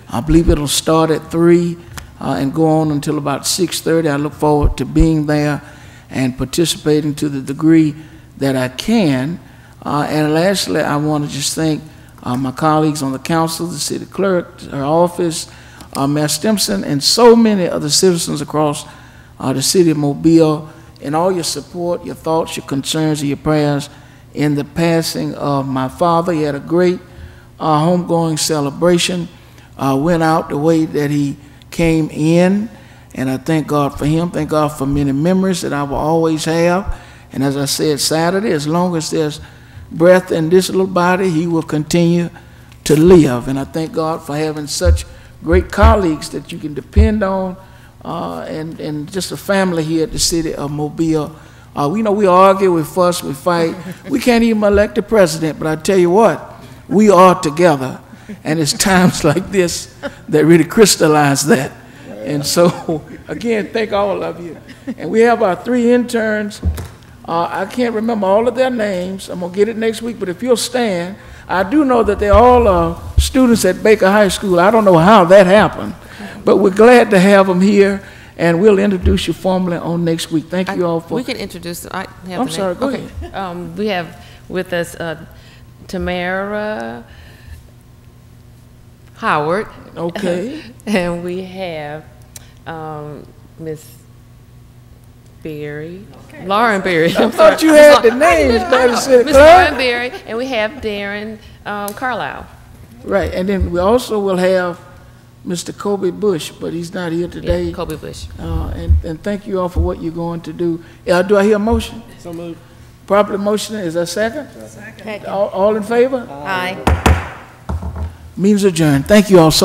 [SPEAKER 3] I believe it'll start at 3 and go on until about 6:30. I look forward to being there and participating to the degree that I can. And lastly, I want to just thank my colleagues on the council, the city clerk, her office, Mayor Stimson, and so many other citizens across the city of Mobile, and all your support, your thoughts, your concerns, and your prayers in the passing of my father. He had a great homegoing celebration, went out the way that he came in, and I thank God for him. Thank God for many memories that I will always have. And as I said Saturday, as long as there's breath in this little body, he will continue to live. And I thank God for having such great colleagues that you can depend on, and just a family here at the city of Mobile. We know we argue, we fuss, we fight. We can't even elect a president, but I tell you what, we are together. And it's times like this that really crystallize that. And so, again, thank all of you. And we have our 3 interns. I can't remember all of their names. I'm going to get it next week, but if you'll stand, I do know that they're all students at Baker High School. I don't know how that happened. But we're glad to have them here, and we'll introduce you formally on next week. Thank you all for...
[SPEAKER 1] We can introduce...
[SPEAKER 3] I'm sorry, go ahead.
[SPEAKER 1] We have with us Tamara Howard.
[SPEAKER 3] Okay.
[SPEAKER 1] And we have Miss Berry. Okay. Lauren Berry.
[SPEAKER 3] I thought you had the names.
[SPEAKER 1] Miss Lauren Berry, and we have Darren Carlisle.
[SPEAKER 3] Right, and then we also will have Mr. Kobe Bush, but he's not here today.
[SPEAKER 1] Yeah, Kobe Bush.
[SPEAKER 3] And thank you all for what you're going to do. Do I hear a motion?
[SPEAKER 13] So moved.
[SPEAKER 3] Properly motion. Is there a second?
[SPEAKER 10] Second.
[SPEAKER 3] All in favor?
[SPEAKER 10] Aye.
[SPEAKER 3] Meeting's adjourned. Thank you all so much.